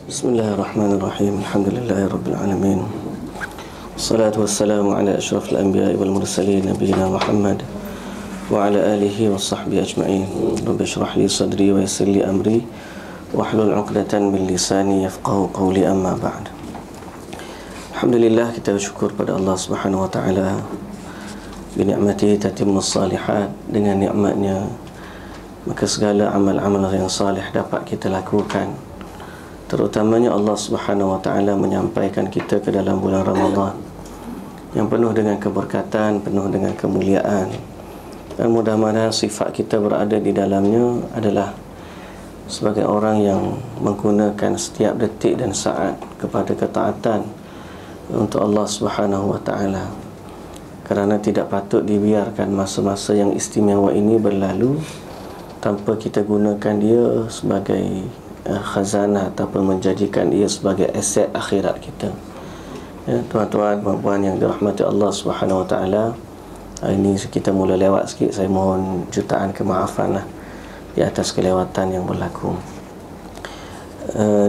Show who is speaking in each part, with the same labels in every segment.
Speaker 1: Bismillahirrahmanirrahim. Alhamdulillahirabbil alamin. Wassalatu wassalamu ala asyrafil anbiya'i wal mursalin nabiyina Muhammad wa ala alihi wa sahbihi ajma'in. Rabbi shrah li sadri wa yassir li amri wahlul 'uqdatan min lisani yafqahu qawli, amma ba'd. Alhamdulillah, kita bersyukur pada Allah Subhanahu wa taala. Bi ni'matihi tatimmus salihat, dengan nikmatnya maka segala amal-amal yang salih dapat kita lakukan. Terutamanya Allah Subhanahu wa taala menyampaikan kita ke dalam bulan Ramadan yang penuh dengan keberkatan, penuh dengan kemuliaan. Dan mudah-mudahan sifat kita berada di dalamnya adalah sebagai orang yang menggunakan setiap detik dan saat kepada ketaatan untuk Allah Subhanahu wa taala. Kerana tidak patut dibiarkan masa-masa yang istimewa ini berlalu tanpa kita gunakan dia sebagai khazanah ataupun menjadikan ia sebagai aset akhirat kita. Ya, tuan-tuan, puan-puan yang dirahmati Allah Subhanahu wa taala, hari ini kita mula lewat sikit. Saya mohon jutaan kemaafan di atas kelewatan yang berlaku.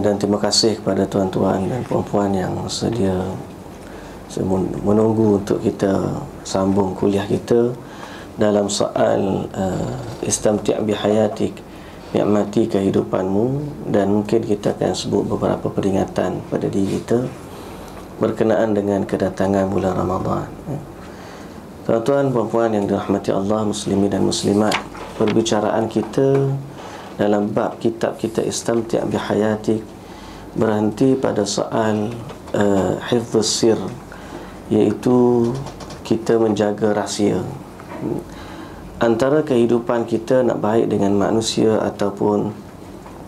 Speaker 1: Dan terima kasih kepada tuan-tuan dan puan-puan yang sedia menunggu untuk kita sambung kuliah kita dalam soal istamti' bihayatik, nikmati kehidupanmu. Dan mungkin kita akan sebut beberapa peringatan pada diri kita berkenaan dengan kedatangan bulan Ramadan. Tuan-tuan, puan-puan yang dirahmati Allah, muslimin dan muslimat, perbicaraan kita dalam bab kitab kita istamti' bihayatik berhenti pada soal hifdzus sir, iaitu kita menjaga rahsia. Antara kehidupan kita nak baik dengan manusia ataupun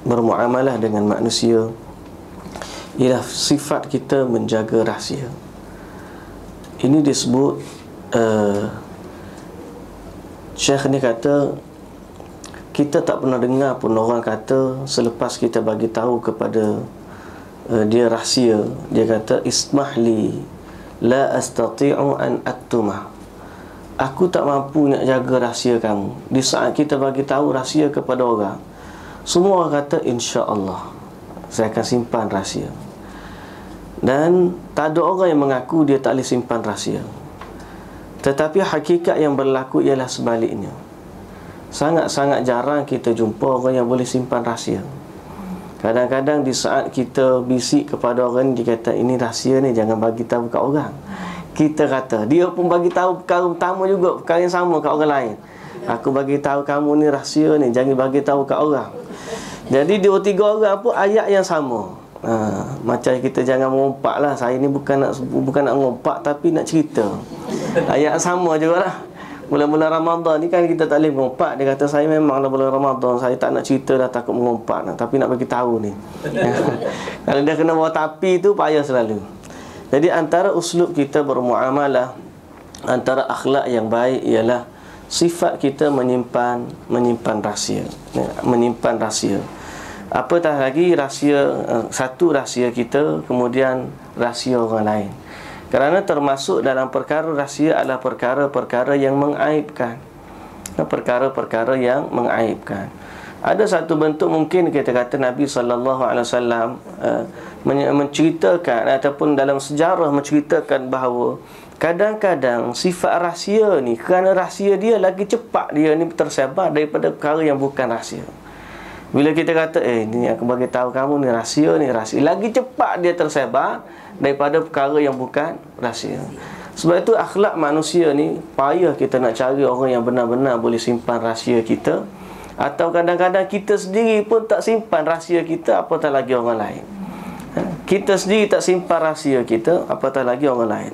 Speaker 1: bermuamalah dengan manusia ialah sifat kita menjaga rahsia. Ini disebut Syekh ni kata, kita tak pernah dengar pun orang kata selepas kita bagi tahu kepada dia rahsia, dia kata ismahli la astati'u an aktumah, aku tak mampu nak jaga rahsia kamu. Di saat kita bagi tahu rahsia kepada orang, semua orang kata insya-Allah saya akan simpan rahsia. Dan tak ada orang yang mengaku dia tak boleh simpan rahsia. Tetapi hakikat yang berlaku ialah sebaliknya. Sangat-sangat jarang kita jumpa orang yang boleh simpan rahsia. Kadang-kadang di saat kita bisik kepada orang, dia kata ini rahsia ni jangan bagi tahu kat orang. Kita kata, dia pun bagi tahu perkara pertama juga, perkara yang sama kat orang lain. Aku bagi tahu kamu ni rahsia ni, jangan bagi tahu kat orang. Jadi dua tiga orang pun ayat yang sama. Macam kita jangan mengumpat lah. Saya ni bukan nak mengumpat, tapi nak cerita. Ayat sama jugalah. Bulan-bulan Ramadan ni kan kita tak boleh mengumpat. Dia kata saya memanglah bulan Ramadan saya tak nak cerita dah, takut mengumpat tapi nak bagi tahu ni. Kalau dia kena bawa tapi tu payah selalu. Jadi antara uslub kita bermuamalah, antara akhlak yang baik ialah sifat kita menyimpan rahsia. Menyimpan rahsia. Apatah lagi rahsia, satu rahsia kita, kemudian rahsia orang lain. Kerana termasuk dalam perkara rahsia adalah perkara-perkara yang mengaibkan. Perkara-perkara yang mengaibkan. Ada satu bentuk mungkin kita kata Nabi SAW menceritakan ataupun dalam sejarah menceritakan bahawa kadang-kadang sifat rahsia ni, kerana rahsia dia lagi cepat dia ni tersebar daripada perkara yang bukan rahsia. Bila kita kata ni aku bagi tahu kamu ni rahsia, lagi cepat dia tersebar daripada perkara yang bukan rahsia. Sebab itu akhlak manusia ni payah kita nak cari orang yang benar-benar boleh simpan rahsia kita. Atau kadang-kadang kita sendiri pun tak simpan rahsia kita, apatah lagi orang lain. Kita sendiri tak simpan rahsia kita, apatah lagi orang lain.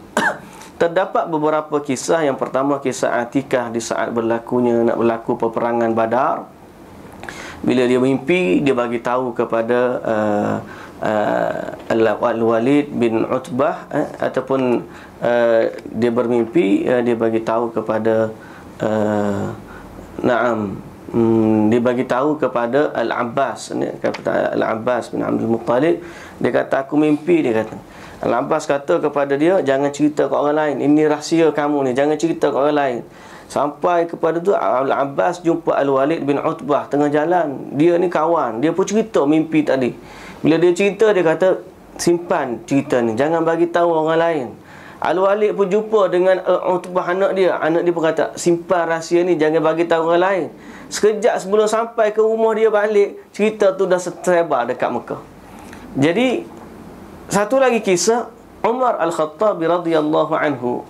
Speaker 1: Terdapat beberapa kisah. Yang pertama kisah Atikah di saat nak berlaku peperangan Badar. Bila dia mimpi, dia bagi tahu kepada Al-Walid bin Utbah ataupun dia bermimpi, dia bagi tahu kepada dia bagi tahu kepada Al-Abbas, kata Al-Abbas bin Abdul Muttalib. Dia kata aku mimpi, dia kata. Al-Abbas kata kepada dia, jangan cerita ke orang lain, ini rahsia kamu ni, jangan cerita ke orang lain. Sampai kepada tu Al-Abbas jumpa Al-Walid bin Utbah tengah jalan. Dia ni kawan, dia pun cerita mimpi tadi. Bila dia cerita, dia kata, simpan cerita ni, jangan bagi tahu orang lain. Al-Walid pun jumpa dengan Utbah anak dia pun kata, simpan rahsia ni, jangan bagi tahu orang lain. Sekejap sebelum sampai ke rumah dia balik, cerita tu dah tersebar dekat Mekah. Jadi satu lagi kisah, Umar Al-Khattab radhiyallahu anhu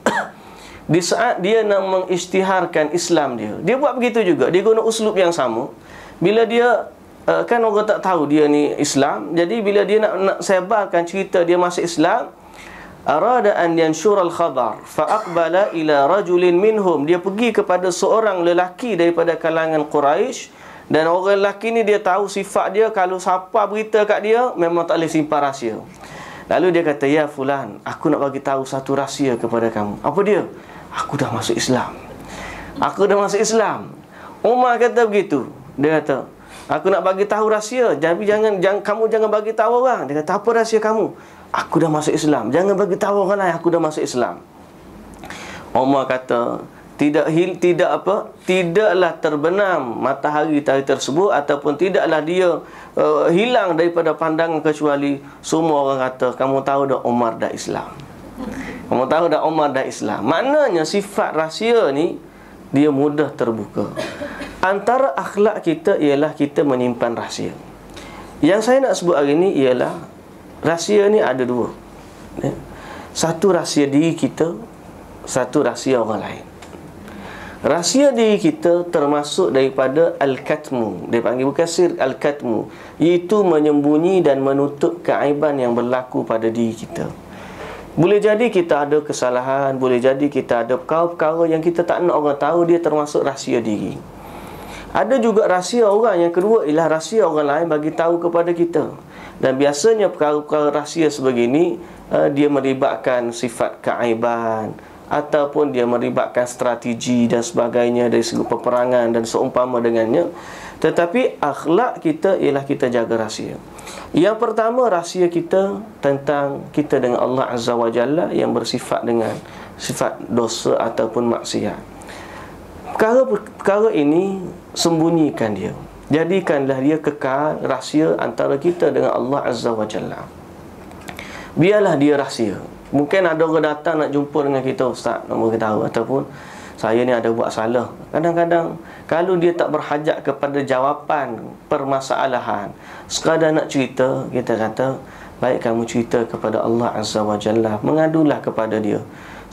Speaker 1: di saat dia nak mengisytiharkan Islam dia buat begitu juga. Dia guna uslub yang sama. Bila dia kan orang tak tahu dia ni Islam, jadi bila dia nak sebarkan cerita dia masuk Islam, arada an yanshura al-khabar fa aqbala ila rajulin minhum, dia pergi kepada seorang lelaki daripada kalangan Quraisy, dan orang lelaki ni dia tahu sifat dia, kalau siapa berita kat dia memang tak boleh simpan rahsia. Lalu dia kata, ya fulan, aku nak bagi tahu satu rahsia kepada kamu. Apa dia? Aku dah masuk Islam. Aku dah masuk Islam. Umar kata begitu. Dia kata, aku nak bagi tahu rahsia, tapi kamu jangan bagi tahu orang. Dia kata, apa rahsia kamu? Aku dah masuk Islam. Jangan bagi tahu orang lain aku dah masuk Islam. Umar kata, tidaklah terbenam matahari hari tersebut, ataupun tidaklah dia hilang daripada pandangan, kecuali semua orang kata, kamu tahu dah Umar dah Islam. Kamu tahu dah Umar dah Islam. Maknanya sifat rahsia ni dia mudah terbuka. Antara akhlak kita ialah kita menyimpan rahsia. Yang saya nak sebut hari ni ialah rahsia ni ada dua. Satu rahsia diri kita, satu rahsia orang lain. Rahsia diri kita termasuk daripada al-katmu. Dia panggil Bukasir al-katmu, iaitu menyembunyi dan menutup keaiban yang berlaku pada diri kita. Boleh jadi kita ada kesalahan, boleh jadi kita ada perkara-perkara yang kita tak nak orang tahu, dia termasuk rahsia diri. Ada juga rahsia orang yang kedua, ialah rahsia orang lain bagi tahu kepada kita. Dan biasanya perkara-perkara rahsia sebegini dia melibatkan sifat keaiban, ataupun dia melibatkan strategi dan sebagainya dari segi peperangan dan seumpama dengannya. Tetapi akhlak kita ialah kita jaga rahsia. Yang pertama, rahsia kita tentang kita dengan Allah Azza wa Jalla yang bersifat dengan sifat dosa ataupun maksiat. Perkara ini sembunyikan dia. Jadikanlah dia kekal rahsia antara kita dengan Allah Azza wa Jalla. Biarlah dia rahsia. Mungkin ada orang datang nak jumpa dengan kita, ustaz, nak beritahu, ataupun saya ni ada buat salah. Kadang-kadang kalau dia tak berhajat kepada jawapan permasalahan, sekadar nak cerita, kita kata, baik kamu cerita kepada Allah Azza wa Jalla, mengadulah kepada dia.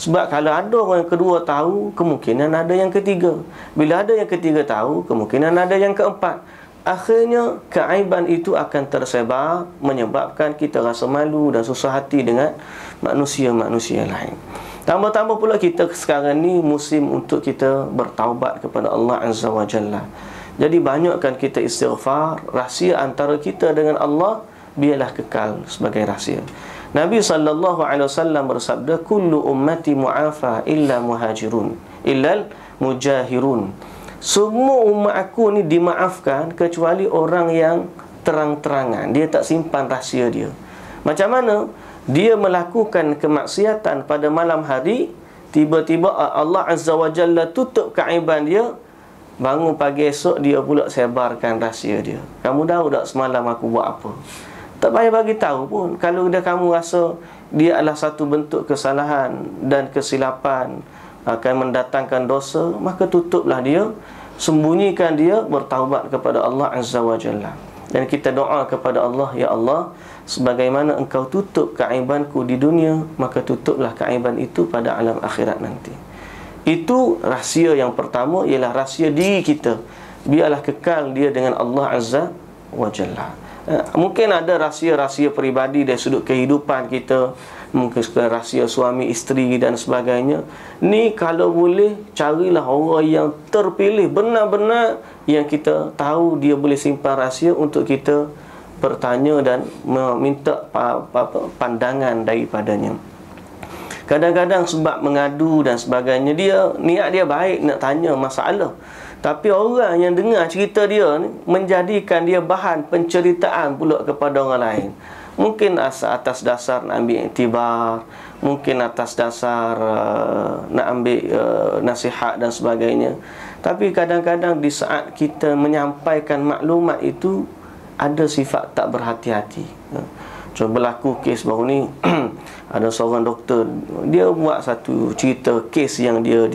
Speaker 1: Sebab kalau ada orang yang kedua tahu, kemungkinan ada yang ketiga. Bila ada yang ketiga tahu, kemungkinan ada yang keempat. Akhirnya keaiban itu akan tersebar, menyebabkan kita rasa malu dan susah hati dengan manusia-manusia lain. Tambah-tambah pula kita sekarang ni musim untuk kita bertaubat kepada Allah Azza wa Jalla. Jadi banyakkan kita istighfar. Rahsia antara kita dengan Allah biarlah kekal sebagai rahsia. Nabi SAW bersabda, kullu ummati mu'afa illa muhajirun, illal mujahirun. Semua umat aku ni dimaafkan kecuali orang yang terang-terangan, dia tak simpan rahsia dia. Macam mana? Dia melakukan kemaksiatan pada malam hari, tiba-tiba Allah Azza wa Jalla tutup keaiban dia, bangun pagi esok dia pula sebarkan rahsia dia. Kamu tahu tak semalam aku buat apa? Tak payah bagi tahu pun. Kalau kamu rasa dia adalah satu bentuk kesalahan dan kesilapan, akan mendatangkan dosa, maka tutuplah dia, sembunyikan dia, bertaubat kepada Allah Azza wa Jalla. Dan kita doa kepada Allah, ya Allah, sebagaimana engkau tutup keaibanku di dunia, maka tutuplah keaiban itu pada alam akhirat nanti. Itu rahsia yang pertama, ialah rahsia diri kita. Biarlah kekal dia dengan Allah Azza wa Jalla. Mungkin ada rahsia-rahsia peribadi dari sudut kehidupan kita, mungkin rahsia suami isteri dan sebagainya. Ni kalau boleh carilah orang yang terpilih benar-benar, yang kita tahu dia boleh simpan rahsia untuk kita bertanya dan meminta pandangan daripadanya. Kadang-kadang sebab mengadu dan sebagainya, dia niat dia baik nak tanya masalah, tapi orang yang dengar cerita dia ni menjadikan dia bahan penceritaan pula kepada orang lain. Mungkin atas dasar nak ambil iktibar, mungkin atas dasar nak ambil nasihat dan sebagainya. Tapi kadang-kadang di saat kita menyampaikan maklumat itu, ada sifat tak berhati-hati. Contoh berlaku kes baru ni ada seorang doktor, dia buat satu cerita kes yang dia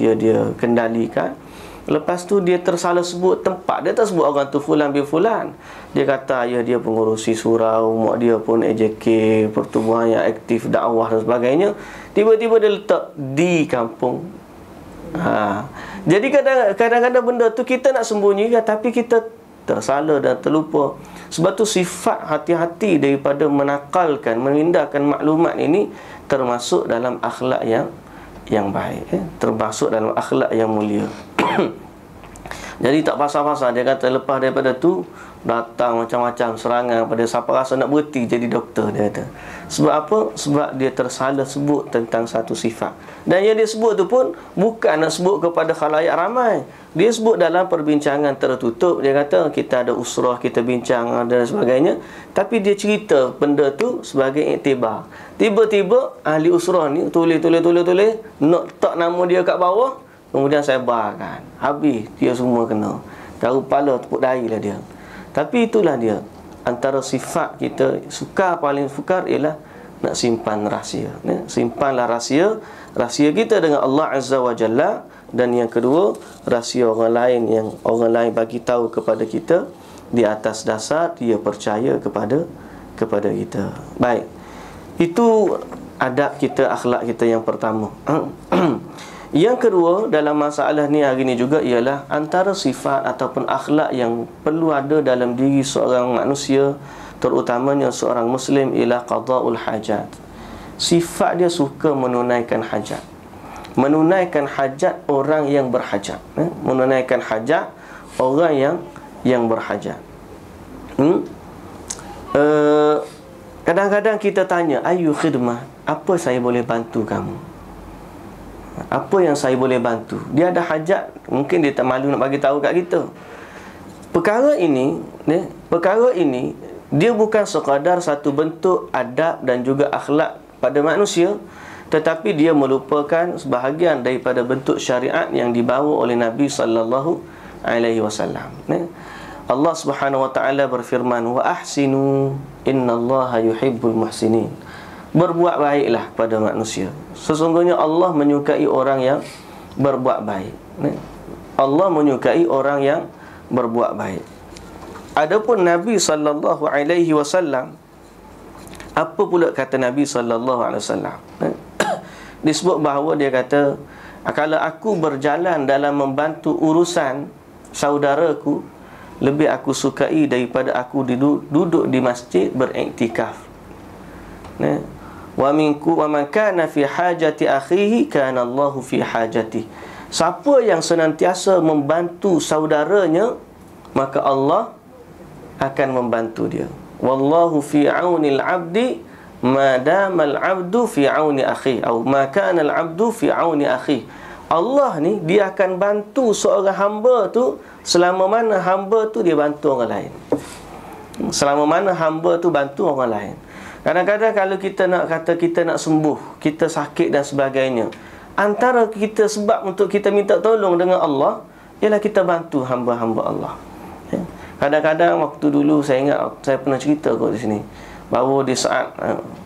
Speaker 1: kendalikan. Lepas tu dia tersalah sebut tempat. Dia tak sebut orang tu fulan bin fulan. Dia kata ayah dia pengurusi surau, mak dia pun AJK, pertubuhan yang aktif dakwah dan sebagainya. Tiba-tiba dia letak di kampung. Jadi kadang-kadang benda tu kita nak sembunyikan, tapi kita tersalah dan terlupa. Sebab tu sifat hati-hati daripada menakalkan, mengindahkan maklumat ini termasuk dalam akhlak yang baik, termasuk dalam akhlak yang mulia. Jadi tak pasal-pasal dia kata lepas daripada tu datang macam-macam serangan pada siapa rasa nak berhenti jadi doktor, dia kata. Sebab apa? Sebab dia tersalah sebut tentang satu sifat. Dan yang dia sebut tu pun bukan nak sebut kepada khalayak ramai. Dia sebut dalam perbincangan tertutup. Dia kata kita ada usrah, kita bincang dan sebagainya. Tapi dia cerita benda tu sebagai iktibar. Tiba-tiba ahli usrah ni tulis nak tak nama dia kat bawah. Kemudian saya barkan. Habis dia semua kena. Tahu kepala tepuk dahi lah dia. Tapi itulah dia. Antara sifat kita paling sukar ialah nak simpan rahsia. Simpanlah rahsia kita dengan Allah Azza wa Jalla. Dan yang kedua, rahsia orang lain yang orang lain bagi tahu kepada kita di atas dasar dia percaya kepada kita. Baik. Itu adab kita, akhlak kita yang pertama. Yang kedua dalam masalah ni hari ni juga ialah antara sifat ataupun akhlak yang perlu ada dalam diri seorang manusia, terutamanya seorang Muslim, ialah qada'ul hajat. Sifat dia suka menunaikan hajat. Menunaikan hajat orang yang berhajat. Menunaikan hajat orang yang berhajat. Kadang-kadang kita tanya, ayu khidmah, apa saya boleh bantu kamu? Apa yang saya boleh bantu? Dia ada hajat, mungkin dia tak malu nak bagi tahu kat kita. Perkara ini dia bukan sekadar satu bentuk adab dan juga akhlak pada manusia, tetapi dia merupakan sebahagian daripada bentuk syariat yang dibawa oleh Nabi sallallahu alaihi wasallam. Allah Subhanahu wa taala berfirman, wa ahsinu innallaha yuhibbul muhsinin. Berbuat baiklah pada manusia. Sesungguhnya Allah menyukai orang yang berbuat baik. Allah menyukai orang yang berbuat baik. Adapun Nabi sallallahu alaihi wasallam, apa pula kata Nabi sallallahu alaihi wasallam? Disebut bahawa dia kata, kalau aku berjalan dalam membantu urusan saudaraku, lebih aku sukai daripada aku duduk di masjid beriktikaf. Wa man kana fi hajati akhihi kana Allahu fi hajati. Siapa yang senantiasa membantu saudaranya, maka Allah akan membantu dia. Wallahu fi aunil abdi ma damal abdu fi auni akhi, atau ma kana al abdu fi auni akhi. Allah ni dia akan bantu seorang hamba tu selama mana hamba tu dia bantu orang lain. Selama mana hamba tu bantu orang lain. Kadang-kadang kalau kita nak kata kita nak sembuh, kita sakit dan sebagainya, antara kita sebab untuk kita minta tolong dengan Allah ialah kita bantu hamba-hamba Allah. Kadang-kadang waktu dulu saya ingat saya pernah cerita kot di sini, bahawa di saat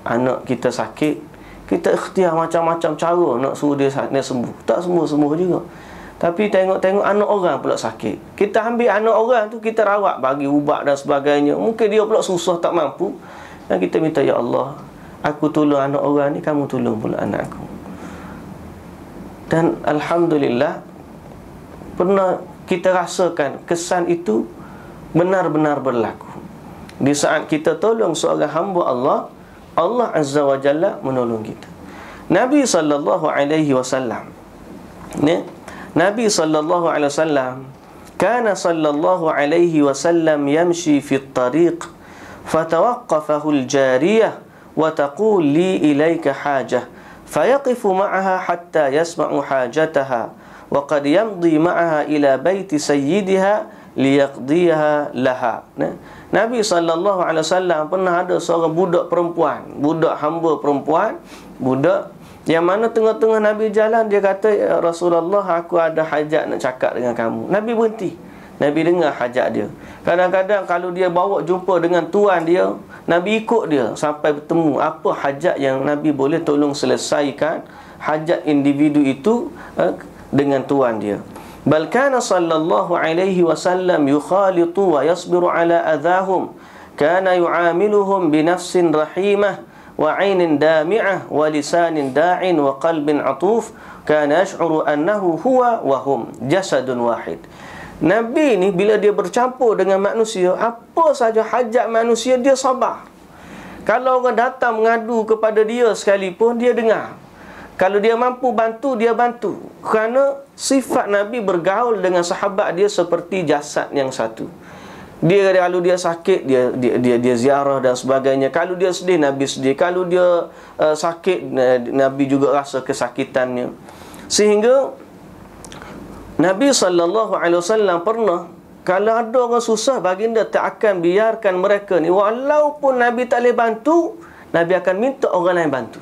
Speaker 1: anak kita sakit, kita ikhtiar macam-macam cara nak suruh dia sembuh. Tak sembuh-sembuh juga. Tapi tengok-tengok anak orang pula sakit, kita ambil anak orang tu, kita rawat, bagi ubat dan sebagainya. Mungkin dia pula susah, tak mampu. Dan kita minta, ya Allah, aku tolong anak orang ni, kamu tolong pula anak aku. Dan Alhamdulillah, pernah kita rasakan kesan itu benar-benar berlaku. Di saat kita tolong seorang hamba Allah, Allah Azza wa Jalla menolong kita. Nabi sallallahu alaihi wasallam, Nabi sallallahu alaihi wasallam, kana sallallahu alaihi wasallam yamshi fi at-tariq fatawaqqafahu al-jariyah wa taqul li ilayka hajah fayaqifu ma'aha hatta yasma'u hajataha wa qad yamdi ma'aha ila baiti sayyidiha liyaqdiha laha. Nabi sallallahu alaihi wasallam pernah ada seorang budak perempuan, budak hamba perempuan, budak yang mana tengah-tengah Nabi jalan, dia kata, ya Rasulullah, aku ada hajat nak cakap dengan kamu. Nabi berhenti. Nabi dengar hajat dia. Kadang-kadang kalau dia bawa jumpa dengan tuan dia, Nabi ikut dia sampai bertemu. Apa hajat yang Nabi boleh tolong selesaikan hajat individu itu dengan tuan dia. Bal kana sallallahu alaihi wasallam yukhalitu wa yasbiru ala adahum. Kana yu'amiluhum binafsin rahimah wa 'ainin dami'ah wa lisanin da'in wa qalbin 'atuf. Kana yash'uru annahu huwa wa hum jasadun wahid. Nabi ni bila dia bercampur dengan manusia, apa saja hajat manusia dia sabar. Kalau orang datang mengadu kepada dia sekalipun, dia dengar. Kalau dia mampu bantu, dia bantu. Kerana sifat Nabi bergaul dengan sahabat dia seperti jasad yang satu. Dia kalau dia sakit, dia ziarah dan sebagainya. Kalau dia sedih, Nabi sedih. Kalau dia sakit, Nabi juga rasa kesakitannya. Sehingga Nabi SAW pernah, kalau ada orang susah, baginda tak akan biarkan mereka ni, walaupun Nabi tak boleh bantu, Nabi akan minta orang lain bantu.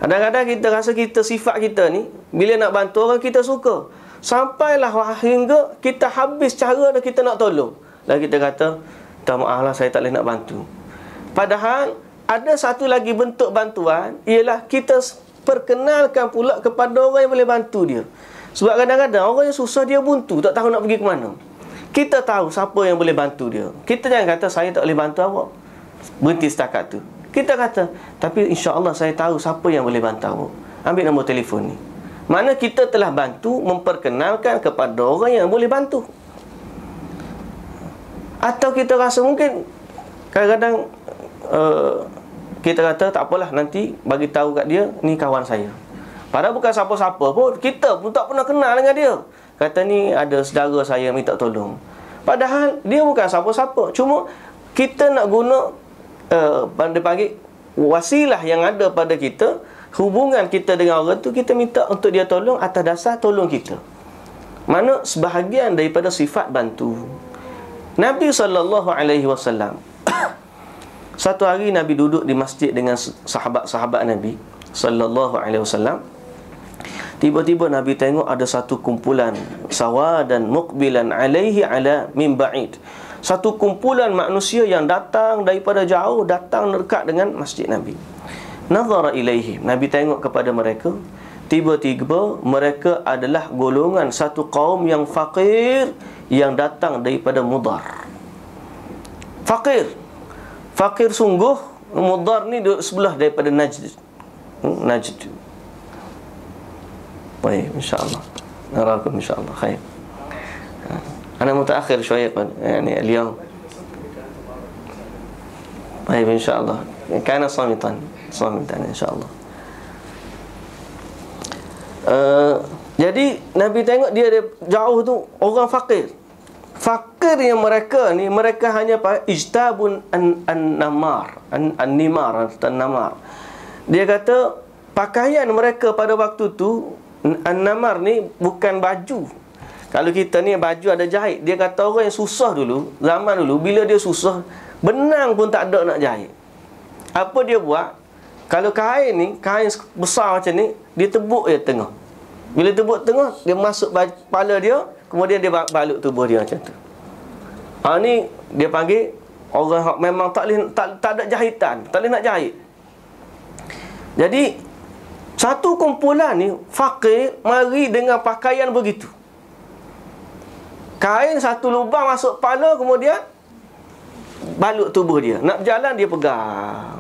Speaker 1: Kadang-kadang kita rasa kita, sifat kita ni, bila nak bantu orang, kita suka. Sampailah hingga kita habis cara dan kita nak tolong, lalu kita kata, tak, maaf lah, saya tak boleh nak bantu. Padahal ada satu lagi bentuk bantuan, ialah kita perkenalkan pula kepada orang yang boleh bantu dia. Sebab kadang-kadang orang yang susah dia buntu, tak tahu nak pergi ke mana. Kita tahu siapa yang boleh bantu dia. Kita jangan kata saya tak boleh bantu awak, berhenti setakat tu. Kita kata, tapi insya-Allah saya tahu siapa yang boleh bantu awak. Ambil nombor telefon ni. Mana kita telah bantu memperkenalkan kepada orang yang boleh bantu. Atau kita rasa mungkin kadang-kadang kita kata tak apalah, nanti bagi tahu kat dia ni kawan saya. Padahal bukan siapa-siapa pun, kita pun tak pernah kenal dengan dia. Kata ni ada saudara saya minta tolong. Padahal dia bukan siapa-siapa. Cuma kita nak guna dia panggil wasilah yang ada pada kita, hubungan kita dengan orang tu, kita minta untuk dia tolong atas dasar tolong kita. Mana sebahagian daripada sifat bantu. Nabi SAW satu hari Nabi duduk di masjid dengan sahabat-sahabat Nabi SAW. Tiba-tiba Nabi tengok ada satu kumpulan sawadan muqbilan alaihi ala min ba'id. Satu kumpulan manusia yang datang daripada jauh, datang dekat dengan masjid Nabi. Nazara ilaihi, Nabi tengok kepada mereka. Tiba-tiba mereka adalah golongan satu kaum yang fakir, yang datang daripada Mudar. Fakir sungguh. Mudar ni duduk sebelah daripada Najd. Baik, insyaAllah narakum insyaAllah khair. Ana mutaakhir شوية يعني اليوم. طيب إن شاء الله كان صامتا إن شاء الله. Jadi Nabi tengok dia jauh tu orang fakir. Fakir yang mereka ni, mereka hanya ijtabun an-namar, an-nimar, an-namar. Dia kata pakaian mereka pada waktu tu, an-namar ni bukan baju. Kalau kita ni baju ada jahit. Dia kata orang yang susah dulu, zaman dulu, bila dia susah, benang pun tak ada nak jahit. Apa dia buat? Kalau kain ni, kain besar macam ni, dia tebuk dia tengah. Bila tebuk tengah, dia masuk kepala dia, kemudian dia balut tubuh dia macam tu. Ni dia panggil orang memang tak ada jahitan, tak boleh nak jahit. Jadi satu kumpulan ni fakir mari dengan pakaian begitu. Kain satu lubang masuk kepala, kemudian balut tubuh dia. Nak berjalan dia pegang.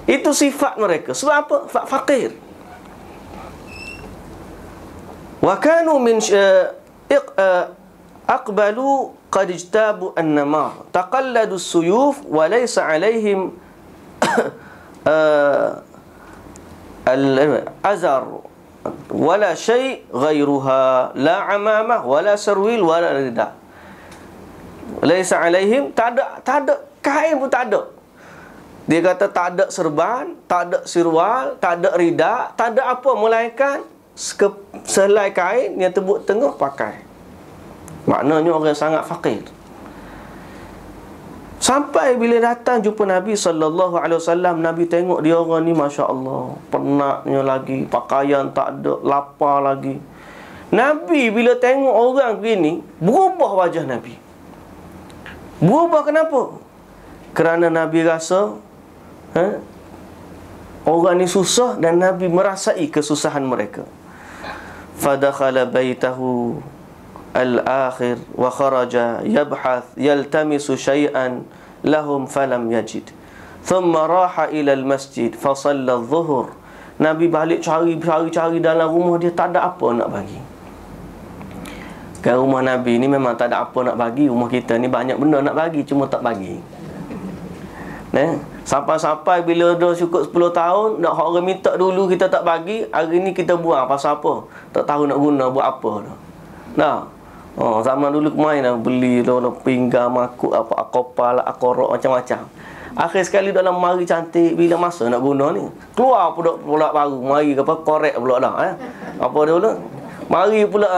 Speaker 1: Itu sifat mereka. Sebab apa? Fakir. Wa kanu min aqbalu qad ijtabu an-namar taqalladu as-suyuf wa laysa alaihim al-azar wala syai' ghairuha, la amamah wala sarwil wala rida. Laysa alaihim, tak ada kain pun tak ada. Dia kata tak ada serban, tak ada sirwal, tak ada rida, tak ada apa melainkan selai kain yang tebuk tengah pakai. Maknanya orang sangat fakir. Sampai bila datang jumpa Nabi SAW, Nabi tengok dia orang ni, Masya Allah, penatnya lagi, pakaian tak ada, lapar lagi. Nabi bila tengok orang begini, berubah wajah Nabi. Berubah kenapa? Kerana Nabi rasa orang ni susah dan Nabi merasai kesusahan mereka. Fadakhala baitahu al-akhir wa kharaja yabhath yaltamisu syai'an lahum falam yajid. Thumma raha ila al-masjid fa shalla adh-dhuhr. Nabi balik cari dalam rumah dia, tak ada apa nak bagi. Kan rumah Nabi ni memang tak ada apa nak bagi. Rumah kita ni banyak benda nak bagi, cuma tak bagi. Sampai-sampai bila dah cukup 10 tahun, nak orang minta dulu kita tak bagi, hari ni kita buang pasal apa? Tak tahu nak guna buat apa dah. Nah. Zaman dulu kemain dah beli pinggang, makuk, apa akopal, akorok, macam-macam. Akhir sekali dalam mari cantik, bila masa nak guna ni, keluar pula baru, mari apa korek pula dah. Apa dia pula? Mari pula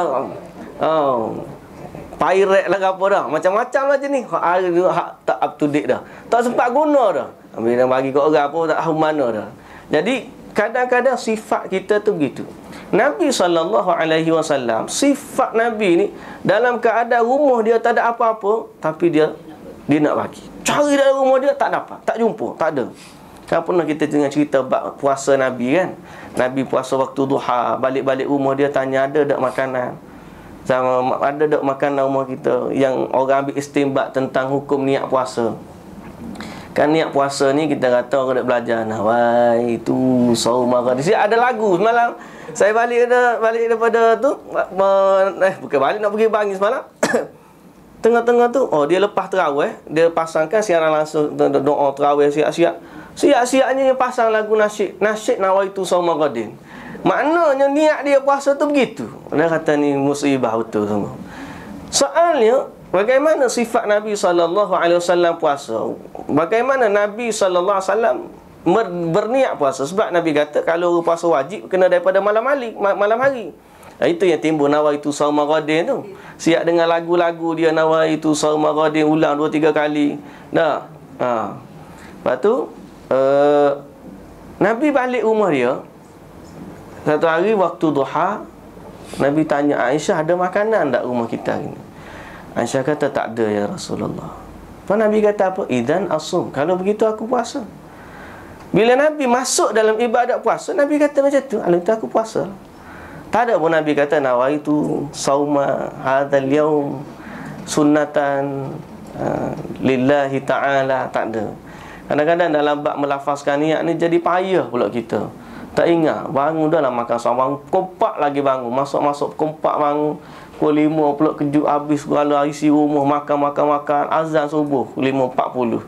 Speaker 1: pirate lah apa dah. Macam-macam lah je ni. Hari tu tak up to date dah. Tak sempat guna dah. Bila bagi kat orang apa tak tahu mana dah. Jadi kadang-kadang sifat kita tu begitu. Nabi SAW, sifat Nabi ni dalam keadaan rumah dia tak ada apa-apa, tapi dia nak bagi. Cari dalam rumah dia tak dapat, tak jumpa, tak ada. Kan pernah kita dengar cerita bab puasa Nabi kan. Nabi puasa waktu duha, balik-balik rumah dia tanya ada tak makanan. Sama ada tak makanan rumah kita, yang orang ambil istinbat tentang hukum niat puasa. Kan niat puasa ni kita kata orang nak belajar wai itu saum maghad. Ada lagu semalam. Saya balik daripada tu bukan balik, nak pergi Bangi semalam. Tengah-tengah tu dia lepas tarawih, dia pasangkan siaran langsung doa tarawih siap-siap. Siap-siapnya dia pasang lagu nasyid nawaitu saum maghadin. Maknanya niat dia puasa tu begitu. Dia kata ni musibah betul semua. Soalnya bagaimana sifat Nabi SAW puasa? Bagaimana Nabi SAW berniat puasa? Sebab Nabi kata kalau orang puasa wajib kena daripada malam hari. Itu yang timbul nawaitu saum maghadin tu. Siap dengan lagu-lagu dia, nawaitu saum maghadin, ulang 2-3 kali. Lepas tu Nabi balik rumah dia. Satu hari waktu duha, Nabi tanya Aisyah, ada makanan tak rumah kita ni? Aisyah kata tak ada ya Rasulullah. Nabi kata apa? Idzan asum. Kalau begitu aku puasa. Bila Nabi masuk dalam ibadat puasa, Nabi kata macam tu, kalau itu aku puasa. Tak ada pun Nabi kata nawaitu sauma hadzal yaum sunnatan lillahi ta'ala. Tak ada. Kadang-kadang dalam bab melafazkan niat ni jadi payah pula kita. Tak ingat, bangun dah lah makan sahur, kompak lagi bangun, masuk kompak bangun, pukul 5 pula kejut habis segala isi rumah, makan, azan subuh 5.40.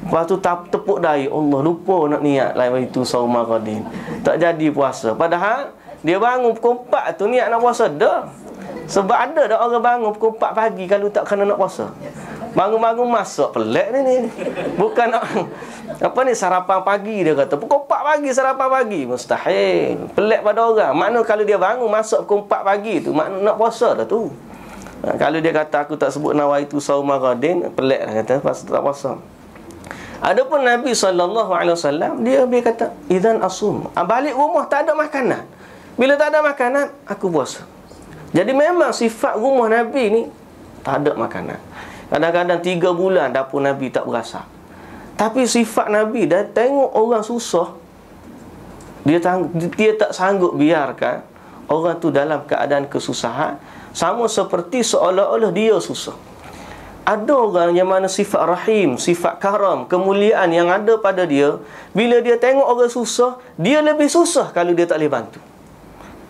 Speaker 1: Lepas tu tepuk dahi, Allah lupa nak niat lain itu saum maghadin. Tak jadi puasa. Padahal dia bangun kompak tu niat nak puasa dah. Sebab ada dah orang bangun pukul 4 pagi kalau tak kena nak puasa. Bangun-bangun masuk pelik ni. Bukan nak sarapan pagi dia kata. Pukul 4 pagi sarapan pagi. Mustahil. Pelik pada orang. Makna kalau dia bangun masuk pukul 4 pagi tu, makna nak puasa dah tu. Kalau dia kata aku tak sebut nawaitu saum maghadin, pelik lah kata pasal tak puasa. Adapun Nabi SAW, dia kata idzan asum. Balik rumah tak ada makanan. Bila tak ada makanan, aku puasa. Jadi memang sifat rumah Nabi ni tak ada makanan. Kadang-kadang 3 bulan dapur Nabi tak berasa. Tapi sifat Nabi dah tengok orang susah, dia tak sanggup biarkan orang tu dalam keadaan kesusahan, sama seperti seolah-olah dia susah. Ada orang yang mana sifat rahim, sifat karam, kemuliaan yang ada pada dia, bila dia tengok orang susah, dia lebih susah kalau dia tak boleh bantu.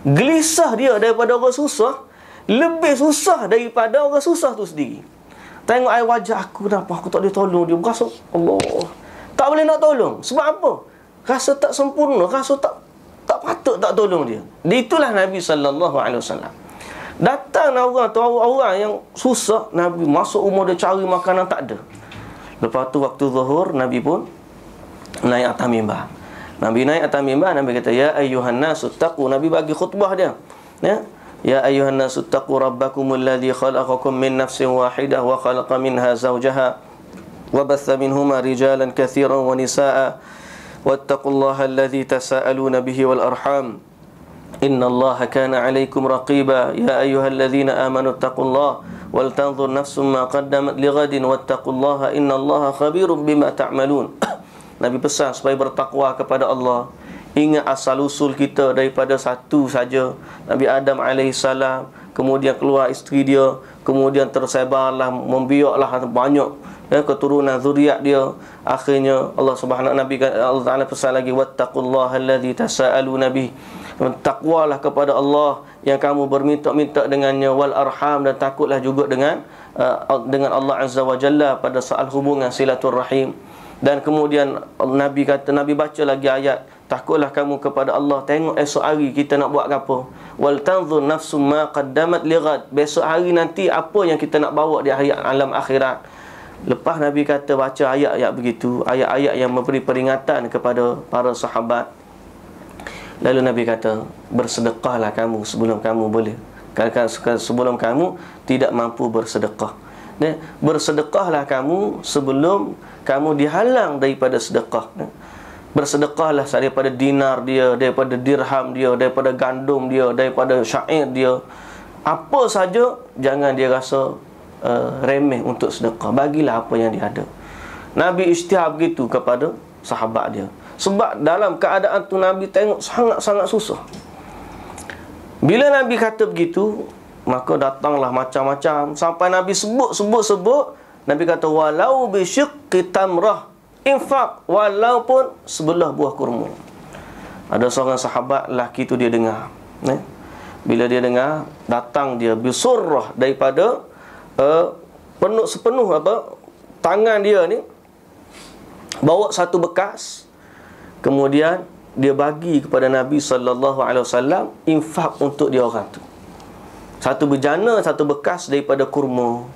Speaker 1: Gelisah dia daripada orang susah, lebih susah daripada orang susah tu sendiri. Tengok air wajah aku, kenapa aku tak boleh tolong dia? Berasa Allah tak boleh nak tolong. Sebab apa? Rasa tak sempurna, rasa tak patut tak tolong dia. Itulah Nabi SAW. Datang orang yang susah, Nabi masuk rumah dia cari makanan, tak ada. Lepas tu waktu zuhur, Nabi pun naik atas mimbar. Nabi naik atas mimbar, Nabi kata ya ayyuhan nasu taqu. Nabi bagi khutbah dia. Ya ayyuhan nasu taqu rabbakumul ladzi khalaqakum min nafsin wahidah wa khalaqa minha zawjaha wa batha minhuma rijalan katsiran wa nisaa wattaqullaha alladzi tasaaluna bihi wal arham innallaha kana 'alaykum raqiba ya ayyuhalladzina amanu taqullaha wal tanzur nafsum ma qaddamat lighadin wattaqullaha innallaha khabirum bima ta'malun. Nabi pesan supaya bertakwa kepada Allah. Ingat asal usul kita daripada satu saja, Nabi Adam alaihissalam, kemudian keluar isteri dia, kemudian tersebarlah, membiaklah banyak keturunan zuriat dia. Akhirnya Allah Subhanahu Nabi Allah Taala pesan lagi, wattaqullaha allazi tasaaluna bih. Takwalah kepada Allah yang kamu berminta-minta dengannya, wal arham, dan takutlah juga dengan Allah Azza wa Jalla pada soal hubungan silaturrahim. Dan kemudian Nabi kata, Nabi baca lagi ayat, takutlah kamu kepada Allah, tengok esok hari kita nak buat apa. Wal tanzur nafsum ma qaddamat lighad, besok hari nanti apa yang kita nak bawa di hari alam akhirat. Lepas Nabi kata baca ayat-ayat begitu, ayat-ayat yang memberi peringatan kepada para sahabat, lalu Nabi kata, bersedekahlah kamu sebelum kamu boleh, kadang-kadang sebelum kamu tidak mampu bersedekah. Bersedekahlah kamu sebelum kamu dihalang daripada sedekah. Bersedekahlah daripada dinar dia, daripada dirham dia, daripada gandum dia, daripada syair dia. Apa saja jangan dia rasa remeh untuk sedekah. Bagilah apa yang dia ada. Nabi isytihar begitu kepada sahabat dia. Sebab dalam keadaan tu Nabi tengok sangat-sangat susah. Bila Nabi kata begitu, maka datanglah macam-macam. Sampai Nabi sebut. Nabi kata, walau bisyiqqi tamrah, infak, walaupun sebelah buah kurma. Ada seorang sahabat lelaki tu dia dengar. Bila dia dengar, datang dia bisurrah daripada sepenuh tangan dia ni, bawa satu bekas. Kemudian dia bagi kepada Nabi SAW, infak untuk dia orang tu. Satu bejana, satu bekas daripada kurma.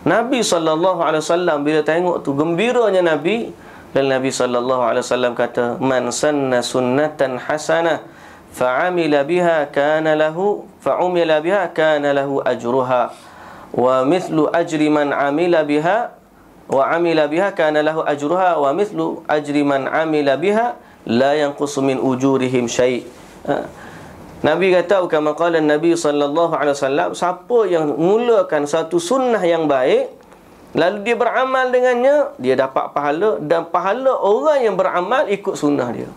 Speaker 1: Nabi SAW bila tengok tu, gembiranya Nabi. Dan Nabi SAW kata, man sanna sunnatan hasanah fa'amila biha kana lahu ajruha wa mithlu ajri man amila biha kana lahu ajruha wa mithlu ajri man amila biha la yanqusu min ujurihim syai'. Nabi kata, kama qala Nabi sallallahu alaihi wasallam, siapa yang mulakan satu sunnah yang baik lalu dia beramal dengannya, dia dapat pahala, dan pahala orang yang beramal ikut sunnah dia.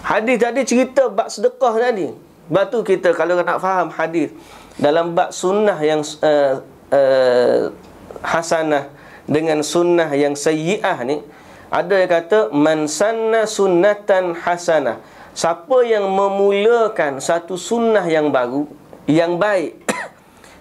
Speaker 1: Hadis tadi cerita bab sedekah tadi. Sebab tu kita kalau nak faham hadis dalam bab sunnah yang hasanah dengan sunnah yang sayyi'ah ni, ada yang kata man sanna sunnatan hasanah, siapa yang memulakan satu sunnah yang baru, yang baik.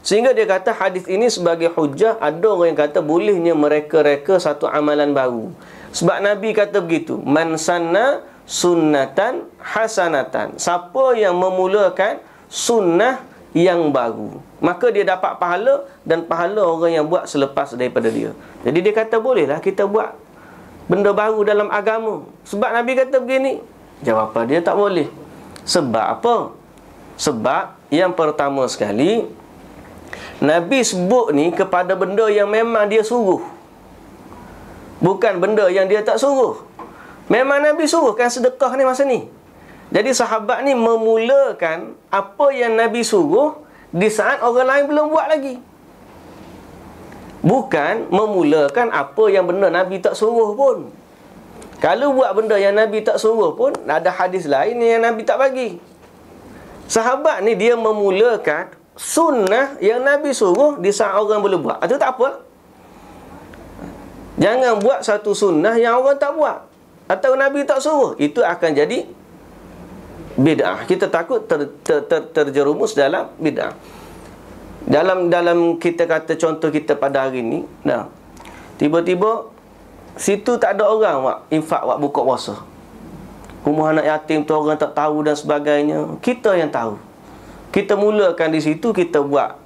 Speaker 1: Sehingga dia kata hadis ini sebagai hujah. Ada orang yang kata bolehnya mereka-reka satu amalan baru. Sebab Nabi kata begitu, man sanna sunnatan hasanatan, siapa yang memulakan sunnah yang baru, maka dia dapat pahala, dan pahala orang yang buat selepas daripada dia. Jadi dia kata bolehlah kita buat benda baru dalam agama. Sebab Nabi kata begini. Jawapan dia tak boleh. Sebab apa? Sebab yang pertama sekali, Nabi sebut ni kepada benda yang memang dia suruh, bukan benda yang dia tak suruh. Memang Nabi suruh kan sedekah ni masa ni. Jadi sahabat ni memulakan apa yang Nabi suruh di saat orang lain belum buat lagi. Bukan memulakan apa yang benda Nabi tak suruh pun. Kalau buat benda yang Nabi tak suruh pun, ada hadis lain yang Nabi tak bagi. Sahabat ni dia memulakan sunnah yang Nabi suruh di saat orang boleh buat. Itu tak apa. Jangan buat satu sunnah yang orang tak buat, atau Nabi tak suruh. Itu akan jadi bid'ah. Kita takut terjerumus dalam bid'ah. Dalam kita kata contoh kita pada hari ni, tiba-tiba situ tak ada orang buat infak, buat buka puasa. Rumah anak yatim tu orang tak tahu dan sebagainya. Kita yang tahu. Kita mulakan di situ, kita buat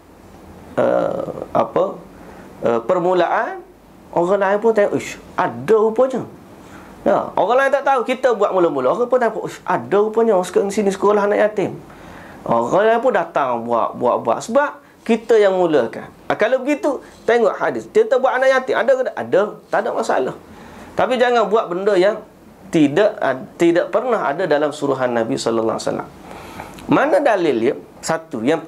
Speaker 1: permulaan. Orang lain pun tengok, ish, ada rupanya. Ya, orang lain tak tahu, kita buat mula-mula. Orang pun tengok, ish, ada rupanya orang sini sekolah anak yatim. Orang lain pun datang buat. Sebab kita yang mulakan. Kalau begitu, tengok hadis. Kita buat anak yatim, ada ke tak? Ada, tak ada masalah. Tapi jangan buat benda yang tidak pernah ada dalam suruhan Nabi sallallahu alaihi wasallam. Mana dalil dia? Satu, yang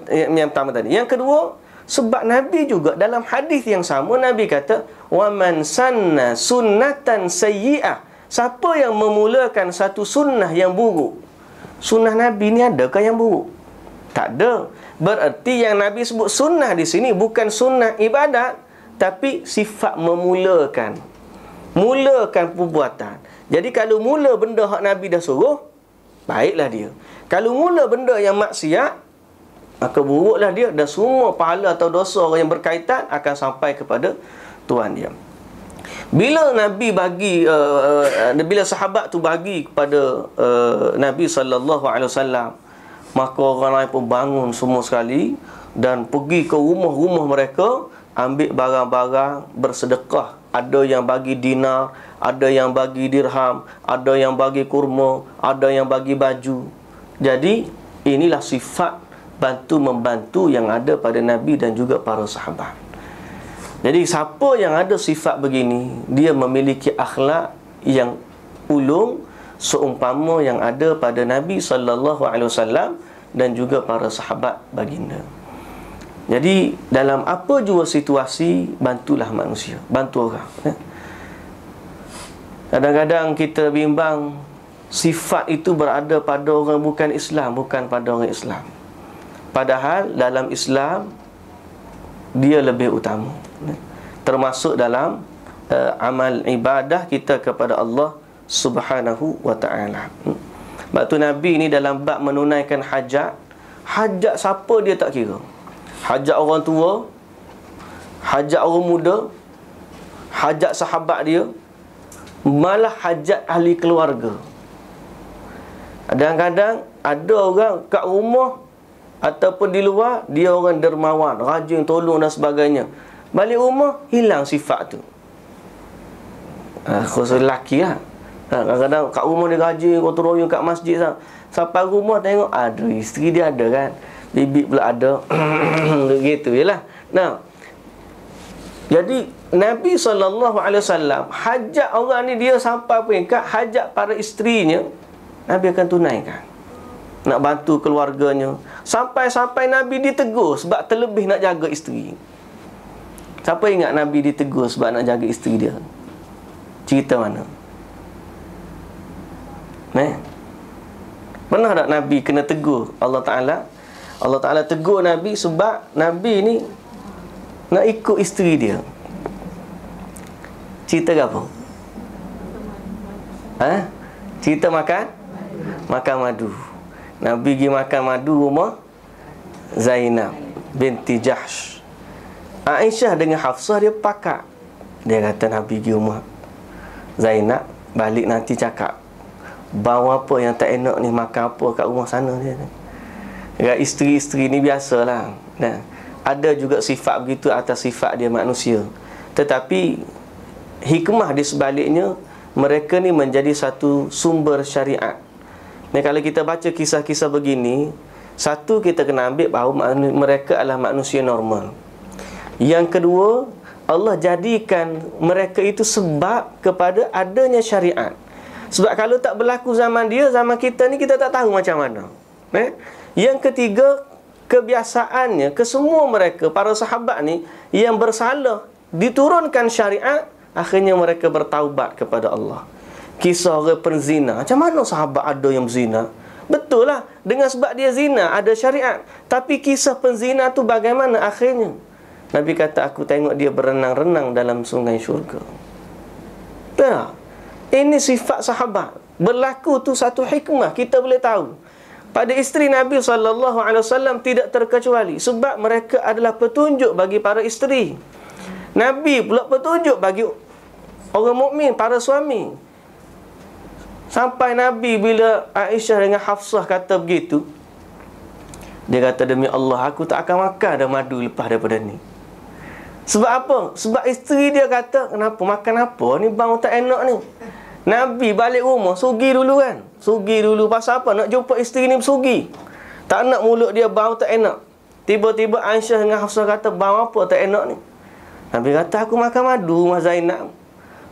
Speaker 1: pertama tadi. Yang kedua, Sebab Nabi juga dalam hadis yang sama, Nabi kata, wa man sanna sunnatan sayyi'ah. Siapa yang memulakan satu sunnah yang buruk? Sunnah Nabi ni adakah yang buruk? Tak ada. Berarti yang Nabi sebut sunnah di sini bukan sunnah ibadat, tapi sifat memulakan. Mulakan perbuatan. Jadi kalau mula benda hak Nabi dah suruh, baiklah dia. Kalau mula benda yang maksiat, maka buruklah dia, dan semua pahala atau dosa orang yang berkaitan akan sampai kepada Tuhan dia. Bila Nabi bagi bila sahabat tu bagi kepada Nabi SAW, maka orang lain pun bangun semua sekali dan pergi ke rumah-rumah mereka, ambil barang-barang, bersedekah. Ada yang bagi dinar, ada yang bagi dirham, ada yang bagi kurma, ada yang bagi baju. Jadi inilah sifat bantu-membantu yang ada pada Nabi dan juga para sahabat. Jadi siapa yang ada sifat begini, dia memiliki akhlak yang ulung seumpama yang ada pada Nabi SAW dan juga para sahabat baginda. Jadi dalam apa jua situasi, bantulah manusia, bantu orang. Kadang-kadang kita bimbang sifat itu berada pada orang bukan Islam, bukan pada orang Islam. Padahal dalam Islam dia lebih utama, termasuk dalam amal ibadah kita kepada Allah Subhanahu wa ta'ala. Sebab tu Nabi ni dalam bab menunaikan hajat, hajat siapa dia tak kira. Hajat orang tua, hajat orang muda, hajat sahabat dia, malah hajat ahli keluarga. Kadang-kadang ada orang kat rumah ataupun di luar, dia orang dermawan, rajin tolong dan sebagainya. Balik rumah, hilang sifat tu. Khusus lelaki lah. Kadang-kadang kat rumah dia rajin, gotong royong kat masjid. Sampai rumah tengok, aduh, isteri dia ada kan, bibik pula ada. Gitu je lah. Nah, jadi Nabi SAW, hajat orang ni dia sampai peringkat hajat para isterinya, Nabi akan tunaikan. Nak bantu keluarganya. Sampai-sampai Nabi ditegur sebab terlebih nak jaga isteri. Siapa ingat Nabi ditegur sebab nak jaga isteri dia? Cerita mana? Pernah tak Nabi kena tegur Allah Ta'ala? Allah Ta'ala tegur Nabi sebab Nabi ni nak ikut isteri dia. Cerita ke apa? Cerita makan madu. Nabi pergi makan madu rumah Zainab binti Jahsh. Aisyah dengan Hafsah dia pakat. Dia kata Nabi pergi rumah Zainab, balik nanti cakap, bawa apa yang tak enak ni, makan apa kat rumah sana dia. Isteri-isteri ni biasalah. Nah, ada juga sifat begitu atas sifat dia manusia. Tetapi hikmah di sebaliknya, mereka ni menjadi satu sumber syariat. Kalau kita baca kisah-kisah begini, satu, kita kena ambil bahawa mereka adalah manusia normal. Yang kedua, Allah jadikan mereka itu sebab kepada adanya syariat. Sebab kalau tak berlaku zaman dia, zaman kita ni, kita tak tahu macam mana. Yang ketiga, kebiasaannya, kesemua mereka, para sahabat ni, yang bersalah, diturunkan syariat, akhirnya mereka bertaubat kepada Allah. Kisah orang penzina, macam mana sahabat ada yang berzina? Betul lah, dengan sebab dia zina, ada syariat. Tapi kisah penzina tu bagaimana akhirnya? Nabi kata, aku tengok dia berenang-renang dalam sungai syurga. Tak? Ini sifat sahabat. Berlaku tu satu hikmah, kita boleh tahu. Pada isteri Nabi SAW tidak terkecuali, sebab mereka adalah petunjuk bagi para isteri. Nabi pula petunjuk bagi orang mukmin, para suami. Sampai Nabi bila Aisyah dengan Hafsah kata begitu, dia kata, demi Allah, aku tak akan makan dah madu lepas daripada ni. Sebab apa? Sebab isteri dia kata, kenapa makan apa ni, bau tak enak ni. Nabi balik rumah, sugi dulu kan. Sugi dulu, pasal apa? Nak jumpa isteri ni bersugi. Tak nak mulut dia bau tak enak. Tiba-tiba Aisyah dengan Hafsah kata, bau apa tak enak ni. Nabi kata, aku makan madu rumah Zainab.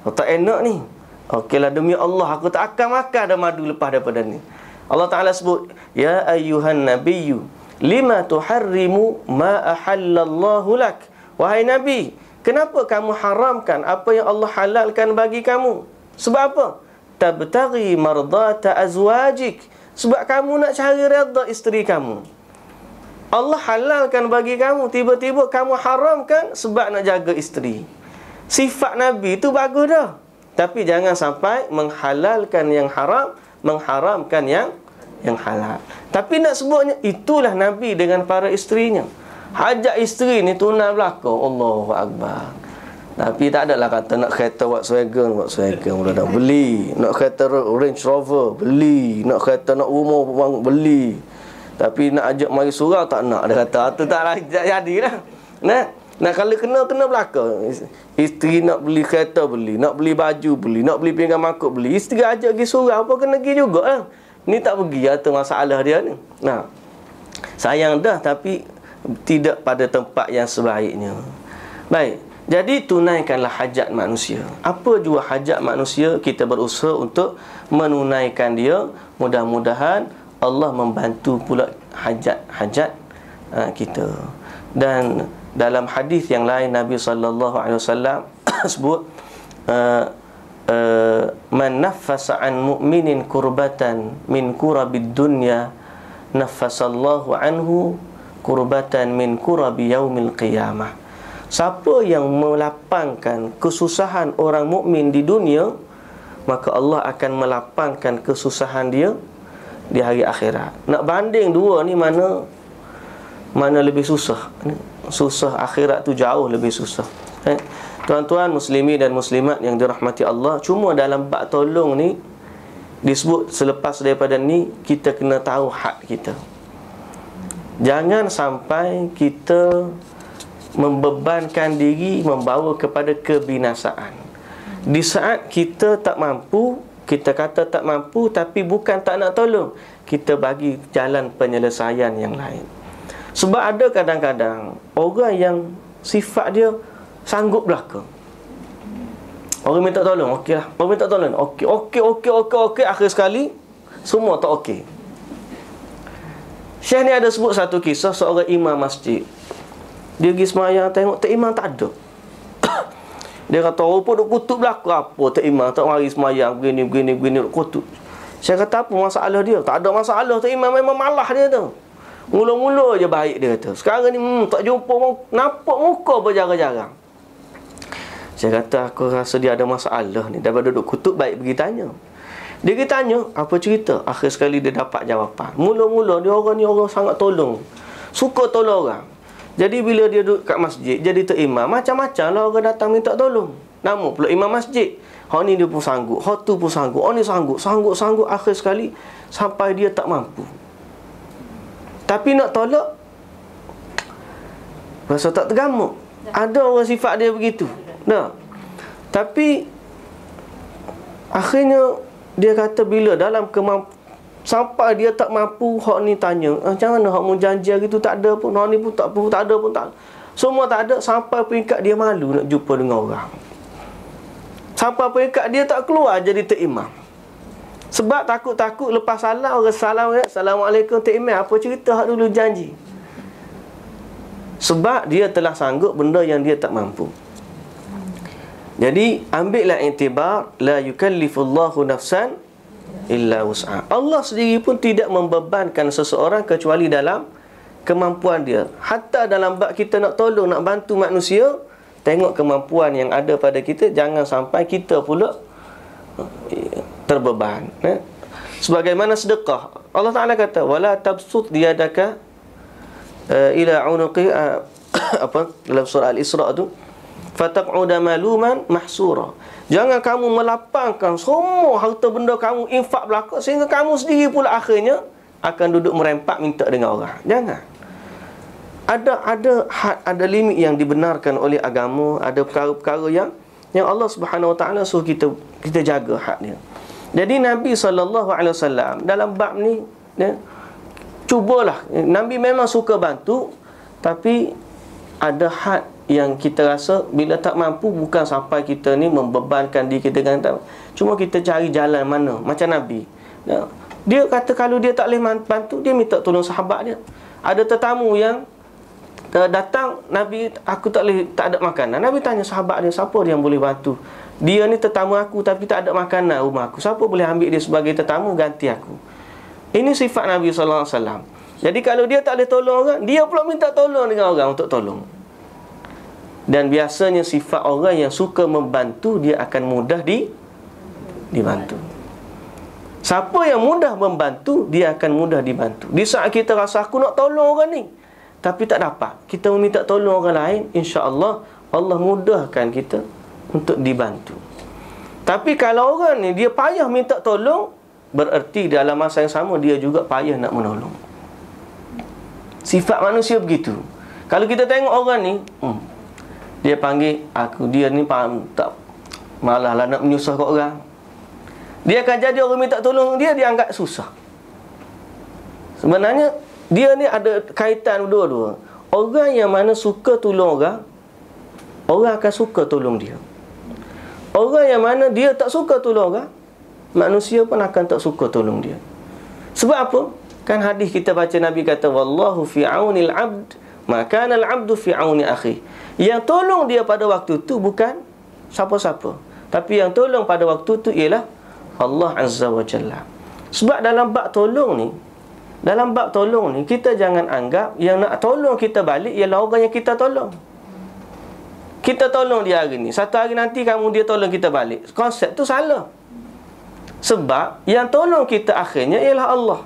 Speaker 1: Oh, tak enak ni. Okeylah, demi Allah, aku tak akan makan dah madu lepas daripada ni. Allah Ta'ala sebut, ya ayyuhan nabiyyu lima tuharrimu ma ahallallahu lak. Wahai Nabi, kenapa kamu haramkan apa yang Allah halalkan bagi kamu? Sebab apa? Tabtaghi mardata azwajik. Sebab kamu nak cari redha isteri kamu. Allah halalkan bagi kamu, tiba-tiba kamu haramkan sebab nak jaga isteri. Sifat Nabi itu bagus dah, tapi jangan sampai menghalalkan yang haram, mengharamkan yang halal. Tapi nak sebutnya itulah Nabi dengan para isterinya. Hajat isteri ni tunai belaka, Allahu Akbar. Tapi tak adalah kata nak kereta Volkswagen mula nak beli, nak kereta Range Rover beli, nak kereta nak rumah beli. Tapi nak ajak mari surau tak nak. Dia kata tu tak jadilah. Nah kalau kena belaka. Isteri nak beli kereta beli, nak beli baju beli, nak beli pinggan mangkuk beli. Isteri ajak pergi surau apa kena pergi jugalah. Ni tak pergi atau masalah dia ni. Nah. Sayang dah tapi tidak pada tempat yang sebaiknya. Baik. Jadi tunaikanlah hajat manusia. Apa jua hajat manusia, kita berusaha untuk menunaikan dia. Mudah-mudahan Allah membantu pula hajat-hajat kita. Dan dalam hadis yang lain Nabi SAW sebut man naffasa an mu'minin kurbatan min kurabid dunya naffasallahu anhu kurbatan min kurabi yaumil qiyamah. Siapa yang melapangkan kesusahan orang mukmin di dunia, maka Allah akan melapangkan kesusahan dia di hari akhirat. Nak banding dua ni mana lebih susah? Susah akhirat tu jauh lebih susah. Tuan-tuan muslimin dan muslimat yang dirahmati Allah, cuma dalam bab tolong ni disebut selepas daripada ni kita kena tahu hak kita. Jangan sampai kita membebankan diri membawa kepada kebinasaan. Di saat kita tak mampu, kita kata tak mampu, tapi bukan tak nak tolong, kita bagi jalan penyelesaian yang lain. Sebab ada kadang-kadang orang yang sifat dia sanggup belaka. Orang minta tolong, okeylah. Orang minta tolong, okey. Akhir sekali semua tak okey. Syekh ni ada sebut satu kisah seorang imam masjid. Dia pergi semayang, tengok tak imam tak ada. Dia kata, rupa duk kutub belaka apa tak imam tak mari semayang begini duk kutub. Saya kata apa masalah dia? Tak ada masalah tak imam, memang malah dia tu. Mula-mula je baik dia kata. Sekarang ni tak jumpa nampak muka berjarang-jarang. Saya kata aku rasa dia ada masalah ni. Daripada duduk kutub baik pergi tanya. Dia pergi tanya apa cerita. Akhir sekali dia dapat jawapan. Mula-mula dia orang ni orang sangat tolong, suka tolong orang. Jadi bila dia duduk kat masjid jadi tok imam, macam-macam lah orang datang minta tolong. Nama pula imam masjid. Hak ni dia pun sanggup, hak tu pun sanggup, hak ni sanggup. Akhir sekali sampai dia tak mampu. Tapi nak tolak rasa tak tergamuk. Ada orang sifat dia begitu. Dah. Tapi akhirnya dia kata bila dalam sampai dia tak mampu, hak ni tanya, macam mana hak mu janji hari tu tak ada pun, hak ni pun tak ada pun tak. Semua tak ada, sampai peringkat dia malu nak jumpa dengan orang. Sampai peringkat dia tak keluar jadi tok imam. Sebab takut-takut lepas salam orang salam, Assalamualaikum tok imam, apa cerita hak dulu janji. Sebab dia telah sanggup benda yang dia tak mampu. Jadi ambillah iktibar, la yukallifullahu nafsan illa wus'aha. Allah sendiri pun tidak membebankan seseorang kecuali dalam kemampuan dia. Hatta dalam bab kita nak tolong, nak bantu manusia, tengok kemampuan yang ada pada kita, jangan sampai kita pula terbeban. Sebagaimana sedekah, Allah Ta'ala kata wala tabsut yadaka ila unuqi dalam surah Al-Isra tu, fataq'uda maluman mahsura. Jangan kamu melapangkan semua harta benda kamu infak belaka sehingga kamu sendiri pula akhirnya akan duduk merempak minta dengan orang. Jangan. Ada had, ada limit yang dibenarkan oleh agama, ada perkara-perkara yang Allah Subhanahu Wa Taala suruh kita jaga hak dia. Jadi Nabi SAW dalam bab ni cubalah. Nabi memang suka bantu, tapi ada had yang kita rasa bila tak mampu, bukan sampai kita ni membebankan diri kita dengan tak. Cuma kita cari jalan mana macam Nabi. Dia kata kalau dia tak boleh bantu, dia minta tolong sahabat dia. Ada tetamu yang datang, Nabi, aku tak ada makanan. Nabi tanya sahabat dia, siapa dia yang boleh bantu? Dia ni tetamu aku tapi tak ada makanan rumah aku. Siapa boleh ambil dia sebagai tetamu, ganti aku? Ini sifat Nabi SAW. Jadi kalau dia tak boleh tolong orang, dia pula minta tolong dengan orang untuk tolong. Dan biasanya sifat orang yang suka membantu, dia akan mudah dibantu. Siapa yang mudah membantu, dia akan mudah dibantu. Di saat kita rasa aku nak tolong orang ni tapi tak dapat, kita meminta tolong orang lain, insya-Allah Allah mudahkan kita untuk dibantu. Tapi kalau orang ni dia payah minta tolong, bererti dalam masa yang sama dia juga payah nak menolong. Sifat manusia begitu. Kalau kita tengok orang ni, dia panggil aku, dia ni tak, malah lah nak menyusahkan orang, dia akan jadi orang minta tolong dia anggap susah. Sebenarnya dia ni ada kaitan dua-dua. Orang yang mana suka tolong orang, orang akan suka tolong dia. Orang yang mana dia tak suka tolong orang, manusia pun akan tak suka tolong dia. Sebab apa? Kan hadis kita baca, Nabi kata, wallahu fi aunil abd ma kana al abdu fi auni akhi. Yang tolong dia pada waktu tu bukan siapa-siapa, tapi yang tolong pada waktu tu ialah Allah Azza wa Jalla. Sebab dalam bab tolong ni, kita jangan anggap yang nak tolong kita balik ialah orang yang kita tolong. Kita tolong dia hari ni, satu hari nanti dia tolong kita balik. Konsep tu salah. Sebab yang tolong kita akhirnya ialah Allah.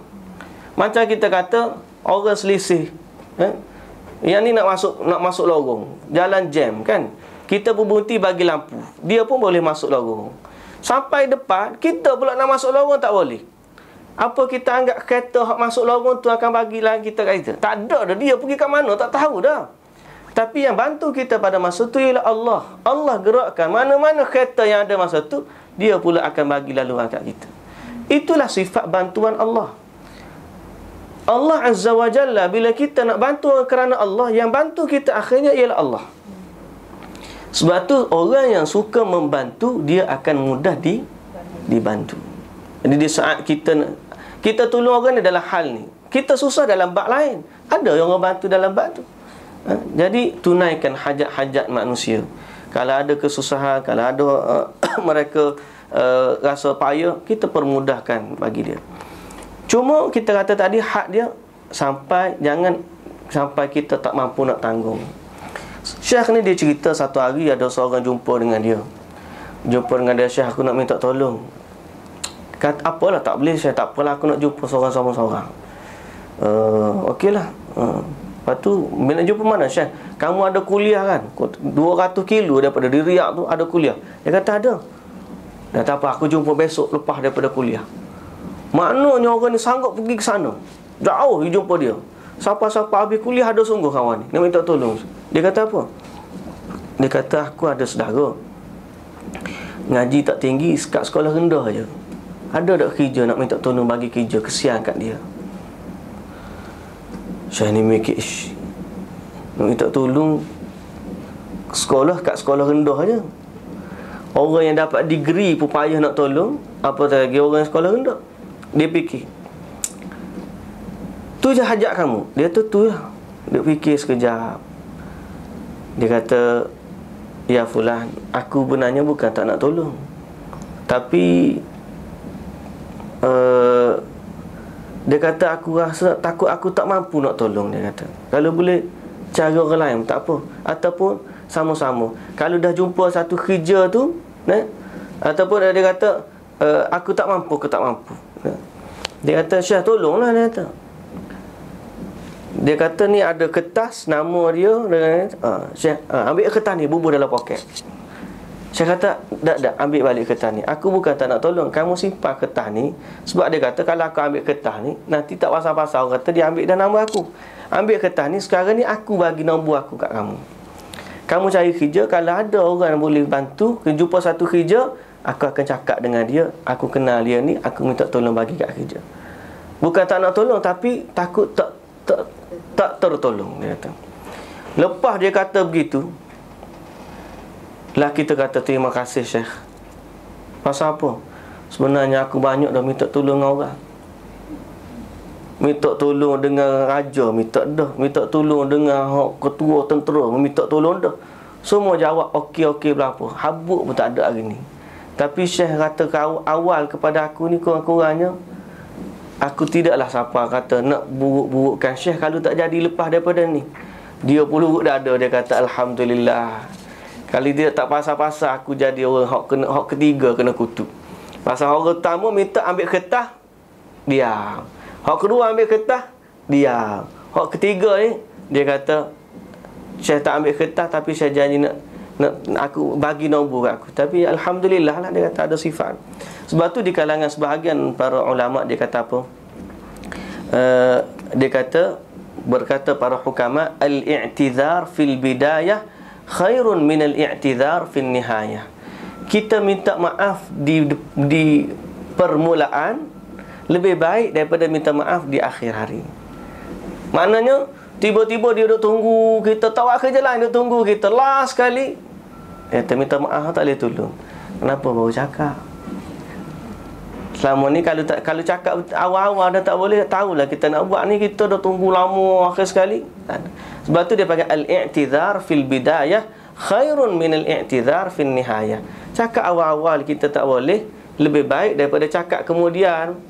Speaker 1: Macam kita kata orang selisih, yang ni nak masuk lorong, jalan jam kan, kita berhenti bagi lampu, dia pun boleh masuk lorong. Sampai depan, kita pula nak masuk lorong tak boleh. Apa kita anggap kereta masuk lorong tu akan bagi lagi kita kata? Tak ada dah, dia pergi kat mana tak tahu dah. Tapi yang bantu kita pada masa tu ialah Allah. Allah gerakkan mana-mana kereta yang ada masa tu, dia pula akan bagi laluan kat kita. Itulah sifat bantuan Allah. Allah Azza wa Jalla, bila kita nak bantu kerana Allah, yang bantu kita akhirnya ialah Allah. Sebab tu orang yang suka membantu, dia akan mudah dibantu. Jadi di saat kita tolong orang ni dalam hal ni, kita susah dalam bab lain, ada yang orang bantu dalam bab tu. Jadi tunaikan hajat-hajat manusia. Kalau ada kesusahan, kalau ada mereka rasa payah, kita permudahkan bagi dia. Cuma kita kata tadi, hak dia jangan sampai kita tak mampu nak tanggung. Syekh ni dia cerita satu hari ada seorang jumpa dengan dia. Syekh, aku nak minta tolong. Kata, apalah, tak boleh Syekh, tak apalah, aku nak jumpa seorang-seorang. Okeylah. Lepas tu, bila jumpa mana Syekh? Kamu ada kuliah kan? 200 kilo daripada di Riyadh tu ada kuliah. Dia kata ada. Dia kata apa, aku jumpa besok lepas daripada kuliah. Maknanya orang ni sanggup pergi ke sana. Jauh dia jumpa dia. Siapa-siapa habis kuliah ada sungguh kawan ni, nak minta tolong. Dia kata apa? Dia kata, aku ada saudara ngaji tak tinggi, kat sekolah rendah je. Ada tak kerja, nak minta tolong bagi kerja, kesian kat dia. Syekh ni mikir, nak minta tolong kat sekolah rendah je. Orang yang dapat degree pun payah nak tolong, apa lagi orang sekolah rendah. Dia fikir, tu je hajat kamu. Dia tu lah. Dia fikir sekejap. Dia kata, ya fulan, aku benarnya bukan tak nak tolong, tapi dia kata aku rasa takut aku tak mampu nak tolong. Dia kata, kalau boleh cari orang lain tak apa, ataupun sama-sama. Kalau dah jumpa satu kerja tu, ataupun dia kata aku tak mampu, dia kata, Syekh tolonglah. Dia kata ni ada kertas nama dia, Syekh ambil kertas ni, bubuh dalam poket. Syekh kata, tak, ambil balik kertas ni. Aku bukan tak nak tolong, kamu simpan kertas ni. Sebab dia kata, kalau aku ambil kertas ni, nanti tak pasal-pasal orang kata dia ambil dah nama aku. Ambil kertas ni, sekarang ni aku bagi nombor aku kat kamu. Kamu cari kerja, kalau ada orang yang boleh bantu, jumpa satu kerja, aku akan cakap dengan dia, aku kenal dia ni, aku minta tolong bagi kat kerja. Bukan tak nak tolong, tapi takut tak tertolong, dia kata. Lepas dia kata begitu, lah kita kata, terima kasih Syekh. Pasal apa? Sebenarnya aku banyak dah minta tolong orang. minta tolong dengan raja, minta tolong dengan ketua tentera, minta tolong dah. Semua jawab okey berapa. Habuk pun tak ada hari ni. Tapi Syekh kata awal kepada aku ni kurang-kurangnya aku tidaklah siapa kata nak buruk-burukkan Syekh kalau tak jadi lepas daripada ni. Dia pun lurut dada, dia kata alhamdulillah. Kali dia tak pasal-pasal aku jadi orang hak ketiga kena kutuk. Pasal orang pertama minta ambil kertas, diam. Hak kedua ambil kertas, diam. Hak ketiga ni dia kata Syekh tak ambil kertas tapi saya janji nak aku bagi nombor kat aku. Tapi alhamdulillah lah, dia kata ada sifat. Sebab tu di kalangan sebahagian para ulama dia kata apa? Dia kata, berkata para hukama, al-i'tizar fil bidayah khairun min al-i'tizar fil nihayah. Kita minta maaf di permulaan lebih baik daripada minta maaf di akhir hari. Maknanya tiba-tiba dia duk tunggu kita, tawak kerja lain duk tunggu kita, last sekali dia minta maaf tak boleh tolong. Kenapa baru cakap? Selama ni kalau cakap awal-awal dah tak boleh, tahulah kita nak buat ni, kita dah tunggu lama akhir sekali. Sebab tu dia panggil al-i'tizar fil bidayah khairun min al-i'tizar fil nihayah. Cakap awal-awal kita tak boleh lebih baik daripada cakap kemudian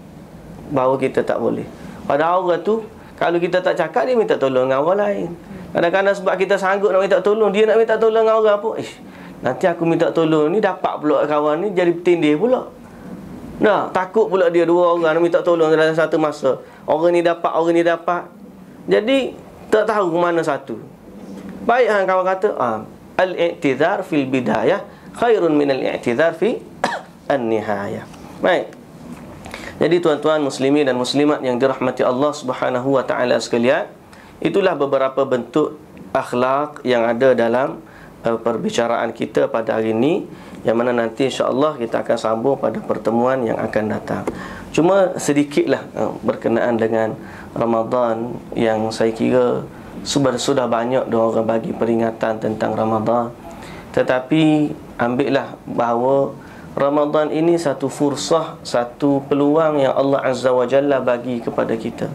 Speaker 1: bahawa kita tak boleh. Pada orang tu, kalau kita tak cakap, dia minta tolong dengan orang lain. Kadang-kadang sebab kita sanggup nak minta tolong, dia nak minta tolong dengan orang pun, nanti aku minta tolong ni, dapat pula kawan ni jadi petindih pula. Nah, takut pula dia dua orang nak minta tolong dalam satu masa. Orang ni dapat. Jadi tak tahu ke mana satu. Baik hang kawan kata, al-i'tizar fil bidayah khairun min al-i'tizar fi an-nihayah. Baik. Jadi tuan-tuan muslimin dan muslimat yang dirahmati Allah Subhanahu wa taala sekalian, itulah beberapa bentuk akhlak yang ada dalam perbicaraan kita pada hari ini, yang mana nanti insya-Allah kita akan sambung pada pertemuan yang akan datang. Cuma sedikitlah berkenaan dengan Ramadan, yang saya kira sudah banyak orang bagi peringatan tentang Ramadan. Tetapi ambillah bahawa Ramadan ini satu fursah, satu peluang yang Allah Azza wa Jalla bagi kepada kita.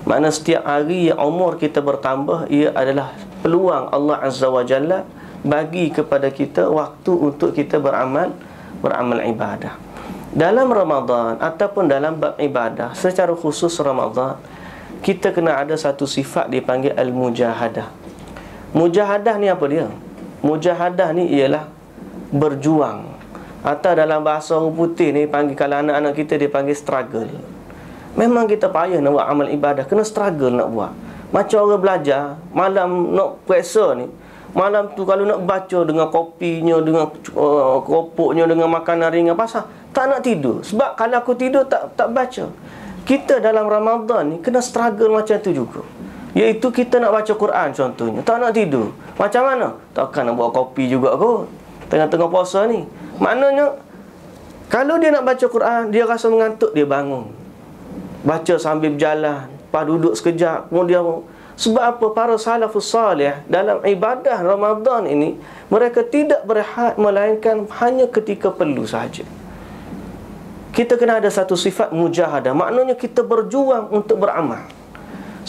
Speaker 1: Makna setiap hari yang umur kita bertambah, ia adalah peluang Allah Azza wa Jalla bagi kepada kita waktu untuk kita beramal ibadah. Dalam Ramadan ataupun dalam bab ibadah, secara khusus Ramadan, kita kena ada satu sifat dipanggil al-mujahadah. Mujahadah ni apa dia? Mujahadah ni ialah berjuang. Atau dalam bahasa orang putih ni panggil, kalau anak-anak kita dia panggil struggle. Memang kita payah nak buat amal ibadah, kena struggle nak buat. Macam orang belajar, malam nak periksa ni, malam tu kalau nak baca dengan kopinya, dengan keropoknya, dengan makanan ringan, pasal tak nak tidur. Sebab kalau aku tidur tak baca. Kita dalam Ramadan ni kena struggle macam tu juga. Iaitu kita nak baca Quran contohnya, tak nak tidur. Macam mana? Takkan nak buat kopi juga kot tengah-tengah puasa ni. Maknanya kalau dia nak baca Quran, dia rasa mengantuk, dia bangun, baca sambil berjalan, lepas duduk sekejap, kemudian. Sebab apa? Para salafus salih dalam ibadah Ramadan ini, mereka tidak berehat melainkan hanya ketika perlu sahaja. Kita kena ada satu sifat mujahadah. Maknanya kita berjuang untuk beramal.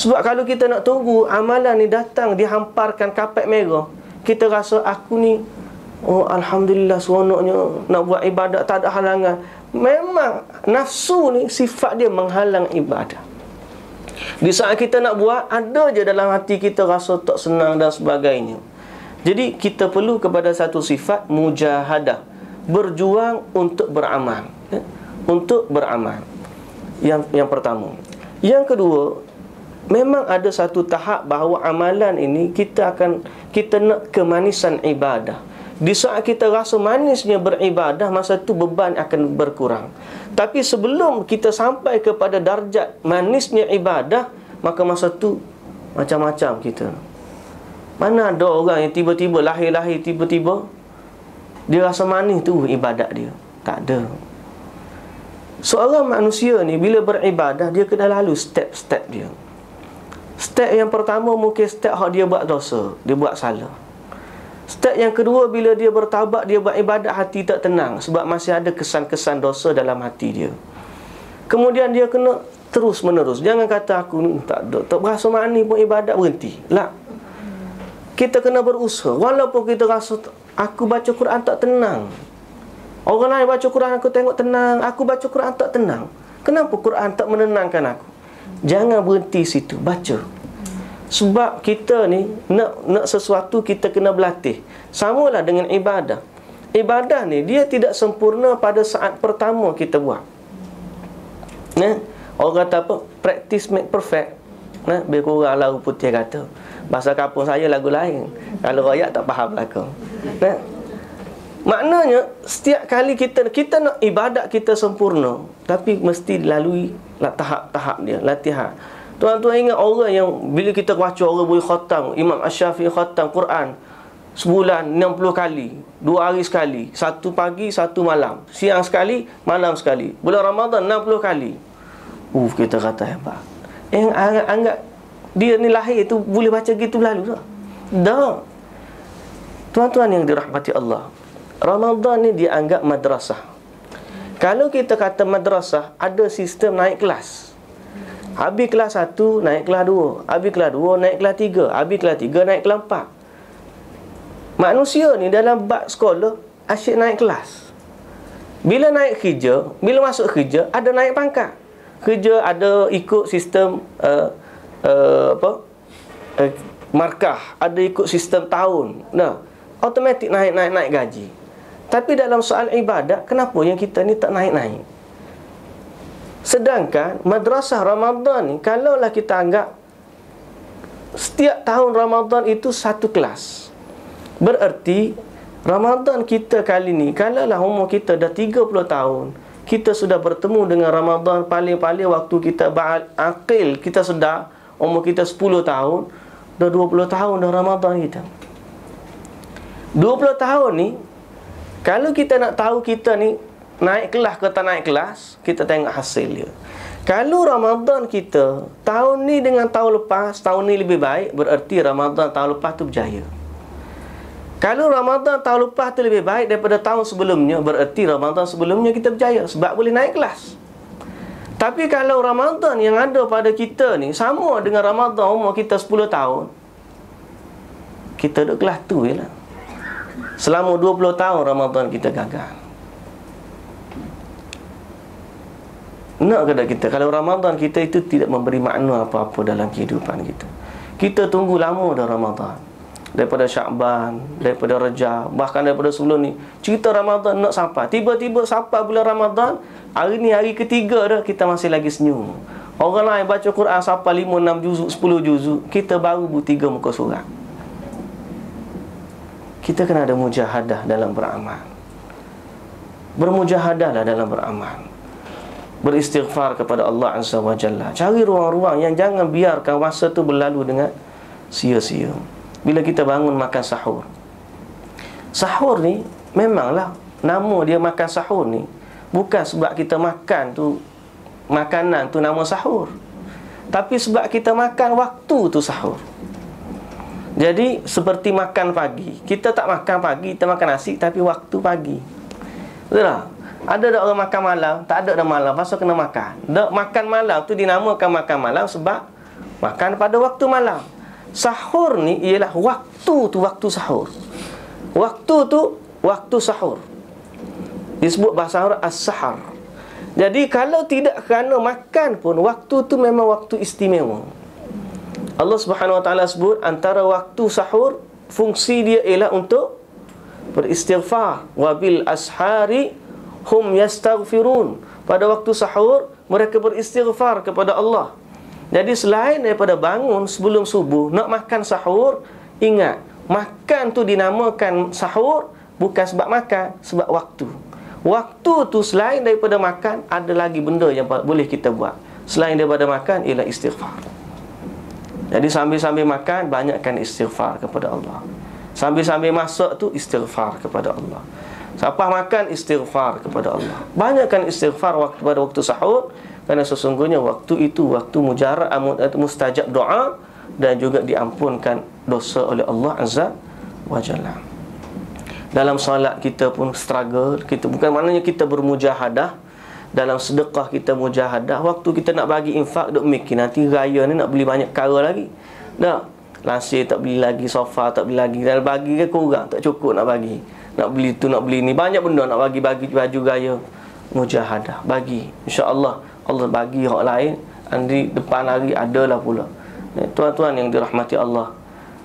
Speaker 1: Sebab kalau kita nak tunggu amalan ni datang, dihamparkan kapet merah, kita rasa aku ni, oh alhamdulillah seronoknya nak buat ibadat, tak ada halangan. Memang nafsu ni sifat dia menghalang ibadah. Di saat kita nak buat, ada je dalam hati kita rasa tak senang dan sebagainya. Jadi kita perlu kepada satu sifat mujahadah, berjuang untuk beramal, untuk beramal. Yang pertama. Yang kedua, memang ada satu tahap bahawa amalan ini kita nak kemanisan ibadah. Di saat kita rasa manisnya beribadah, masa tu beban akan berkurang. Tapi sebelum kita sampai kepada darjat manisnya ibadah, maka masa tu macam-macam kita. Mana ada orang yang tiba-tiba lahir-lahir, tiba-tiba dia rasa manis tu ibadat dia? Tak ada. Seorang manusia ni bila beribadah, dia kena lalu step-step dia. Step yang pertama mungkin step hak dia buat dosa, dia buat salah. Step yang kedua, bila dia bertaubat, dia buat ibadat, hati tak tenang sebab masih ada kesan-kesan dosa dalam hati dia. Kemudian dia kena terus menerus. Jangan kata aku tak berasa makni pun ibadat berhenti. Tak. Kita kena berusaha. Walaupun kita rasa aku baca Quran tak tenang. Orang lain baca Quran aku tengok tenang, aku baca Quran tak tenang. Kenapa Quran tak menenangkan aku? Jangan berhenti situ, baca. Sebab kita ni nak sesuatu kita kena berlatih. Samalah dengan ibadah. Ibadah ni dia tidak sempurna pada saat pertama kita buat. Orang kata apa? Practice make perfect. Biar korang lagu putih kata. Bahasa kampung saya lagu lain. Kalau rakyat tak faham lagu. Maknanya setiap kali kita nak ibadat kita sempurna, tapi mesti dilalui tahap-tahap dia, latihan. Tuan-tuan ingat orang yang bila kita baca orang boleh khatam, Imam Asy-Syafi'i khatam Quran sebulan 60 kali, 2 hari sekali, satu pagi, satu malam, siang sekali, malam sekali. Bulan Ramadan 60 kali. Kita kata hebat. Anggap dia ni lahir tu boleh baca gitu lalu dah. Dah. Tuan-tuan yang dirahmati Allah, Ramadan ni dianggap madrasah. Kalau kita kata madrasah, ada sistem naik kelas. Habis kelas 1 naik kelas 2, habis kelas 2 naik kelas 3, habis kelas 3 naik kelas 4. Manusia ni dalam bab sekolah asyik naik kelas. Bila naik kerja, bila masuk kerja ada naik pangkat. Kerja ada ikut sistem markah, ada ikut sistem tahun. Automatik naik gaji. Tapi dalam soal ibadat, kenapa yang kita ni tak naik-naik? Sedangkan madrasah Ramadan ni, kalaulah kita anggap setiap tahun Ramadan itu satu kelas, bererti Ramadan kita kali ni, kalaulah umur kita dah 30 tahun, kita sudah bertemu dengan Ramadan paling-paling waktu kita aqil, kita sudah umur kita 10 tahun, dah 20 tahun dah Ramadan kita. 20 tahun ni, kalau kita nak tahu kita ni naik kelas ke tak naik kelas, kita tengok hasil dia. Kalau Ramadan kita tahun ni dengan tahun lepas, tahun ni lebih baik, bererti Ramadan tahun lepas tu berjaya. Kalau Ramadan tahun lepas tu lebih baik daripada tahun sebelumnya, bererti Ramadan sebelumnya kita berjaya, sebab boleh naik kelas. Tapi kalau Ramadan yang ada pada kita ni sama dengan Ramadan umur kita 10 tahun, kita duduk kelas tu je lah. Selama 20 tahun Ramadan kita gagal. Nak ke tak kita, kalau Ramadan kita itu tidak memberi makna apa-apa dalam kehidupan kita. Kita tunggu lama dah Ramadan. Daripada Syakban, daripada Rejab, bahkan daripada sebelum ni. Cerita Ramadan nak sampai, tiba-tiba sampai bulan Ramadan, hari ni hari ketiga dah, kita masih lagi senyum. Orang lain baca Quran sampai 5, 6 juzuk, 10 juzuk, kita baru 3 muka surat. Kita kena ada mujahadah dalam beramal. Bermujahadahlah dalam beramal. Beristighfar kepada Allah Azza wa Jalla. Cari ruang-ruang yang jangan biarkan masa tu berlalu dengan sia-sia. Bila kita bangun makan sahur. Sahur ni memanglah nama dia makan sahur ni bukan sebab kita makan tu, makanan tu nama sahur, tapi sebab kita makan waktu tu sahur. Jadi seperti makan pagi, kita tak makan pagi, kita makan nasi tapi waktu pagi. Betul tak? Ada tak orang makan malam? Tak ada dah malam, pasal kena makan. Dak makan malam tu dinamakan makan malam sebab makan pada waktu malam. Sahur ni ialah waktu tu, waktu sahur. Waktu tu waktu sahur. Disebut bahasa Arab as-sahar. Jadi kalau tidak kerana makan pun, waktu tu memang waktu istimewa. Allah Subhanahu wa taala sebut antara waktu sahur, fungsi dia ialah untuk beristighfar. Wa bil ashari hum yastaghfirun. Pada waktu sahur mereka beristighfar kepada Allah. Jadi selain daripada bangun sebelum subuh nak makan sahur, ingat makan tu dinamakan sahur bukan sebab makan, sebab waktu. Waktu tu selain daripada makan, ada lagi benda yang boleh kita buat. Selain daripada makan ialah istighfar. Jadi sambil-sambil makan, banyakkan istighfar kepada Allah. Sambil-sambil masak tu istighfar kepada Allah. Siapa makan, istighfar kepada Allah. Banyakkan istighfar pada waktu sahur, kerana sesungguhnya waktu itu waktu mujarab, mustajab doa, dan juga diampunkan dosa oleh Allah Azza wa Jalla. Dalam solat kita pun struggle. Kita bukan maknanya kita bermujahadah, dalam sedekah kita mujahadah, waktu kita nak bagi infak duk mikir nanti raya ni nak beli banyak perkara lagi. Dah, lansir tak beli lagi, sofa tak beli lagi, dan bagi ke kurang, tak cukup nak bagi. Nak beli tu, nak beli ni, banyak benda nak bagi baju raya. Mujahadah, bagi. InsyaAllah Allah bagi orang lain, nanti depan hari adalah pula. Tuan-tuan yang dirahmati Allah,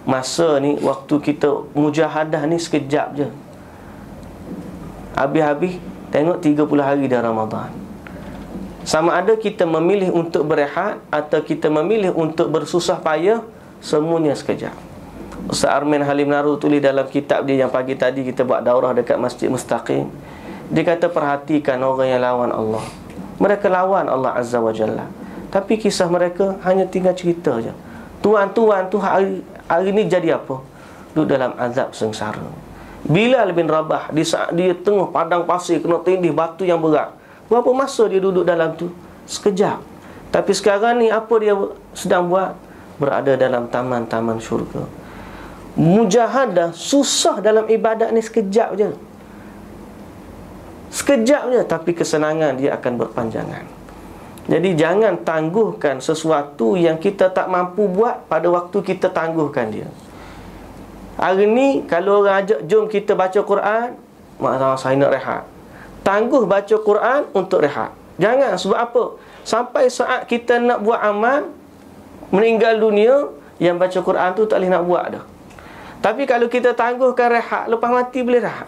Speaker 1: masa ni waktu kita mujahadah ni sekejap je. Habis-habis tengok 30 hari dah Ramadan. Sama ada kita memilih untuk berehat atau kita memilih untuk bersusah payah, semuanya sekejap. Ustaz Armin Halim Naru tulis dalam kitab dia yang pagi tadi kita buat daurah dekat Masjid Mustaqim. Dia kata perhatikan orang yang lawan Allah. Mereka lawan Allah Azza wa Jalla, tapi kisah mereka hanya tinggal cerita je. Tuan-tuan tu hari ni jadi apa? Duduk dalam azab sengsara. Bilal bin Rabah, di saat dia tengah padang pasir, kena tindih batu yang berat, berapa masa dia duduk dalam tu? Sekejap. Tapi sekarang ni apa dia sedang buat? Berada dalam taman-taman syurga. Mujahadah, susah dalam ibadat ni sekejap je. Sekejap je, tapi kesenangan dia akan berpanjangan. Jadi jangan tangguhkan sesuatu yang kita tak mampu buat pada waktu kita tangguhkan dia. Hari ni kalau orang ajak jom kita baca Quran, mak saya nak rehat. Tangguh baca Quran untuk rehat. Jangan, sebab apa? Sampai saat kita nak buat amal, meninggal dunia, yang baca Quran tu tak boleh nak buat dah. Tapi kalau kita tangguhkan rehat, lepas mati boleh rehat.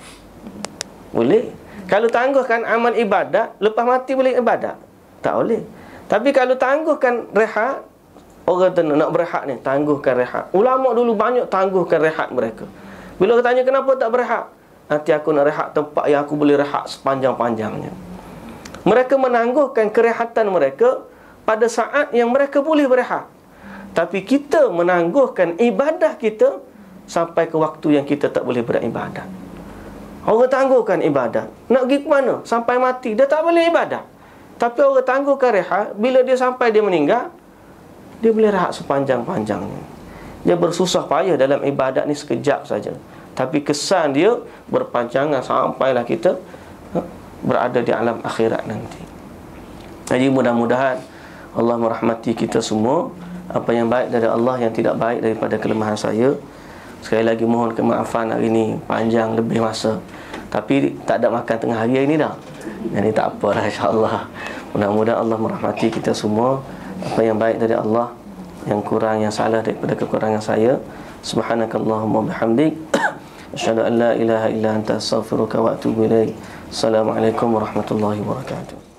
Speaker 1: Boleh. Kalau tangguhkan amal ibadat, lepas mati boleh ibadat? Tak boleh. Tapi kalau tangguhkan rehat, orang nak berehat ni, tangguhkan rehat. Ulama dulu banyak tangguhkan rehat mereka. Bila orang tanya kenapa tak berehat, nanti aku nak rehat tempat yang aku boleh rehat sepanjang-panjangnya. Mereka menangguhkan kerehatan mereka pada saat yang mereka boleh berehat. Tapi kita menangguhkan ibadah kita sampai ke waktu yang kita tak boleh beribadat. Orang tangguhkan ibadat, nak pergi ke mana? Sampai mati, dia tak boleh ibadat. Tapi orang tangguhkan rehat, bila dia sampai dia meninggal, dia boleh rehat sepanjang-panjangnya. Dia bersusah payah dalam ibadat ni sekejap saja, tapi kesan dia berpanjangan sampailah kita berada di alam akhirat nanti. Jadi mudah-mudahan Allah merahmati kita semua. Apa yang baik dari Allah, yang tidak baik daripada kelemahan saya. Sekali lagi mohon kemaafan, hari ini panjang lebih masa, tapi tak ada makan tengah hari ini dah. Jadi tak apalah, insya-Allah. Mudah-mudahan Allah merahmati kita semua. Apa yang baik dari Allah, yang kurang, yang salah daripada kekurangan saya. Subhanakallahumma bihamdik, asyhadu an la ilaha illa anta, astaghfiruka wa atubu ilaik. Assalamualaikum warahmatullahi wabarakatuh.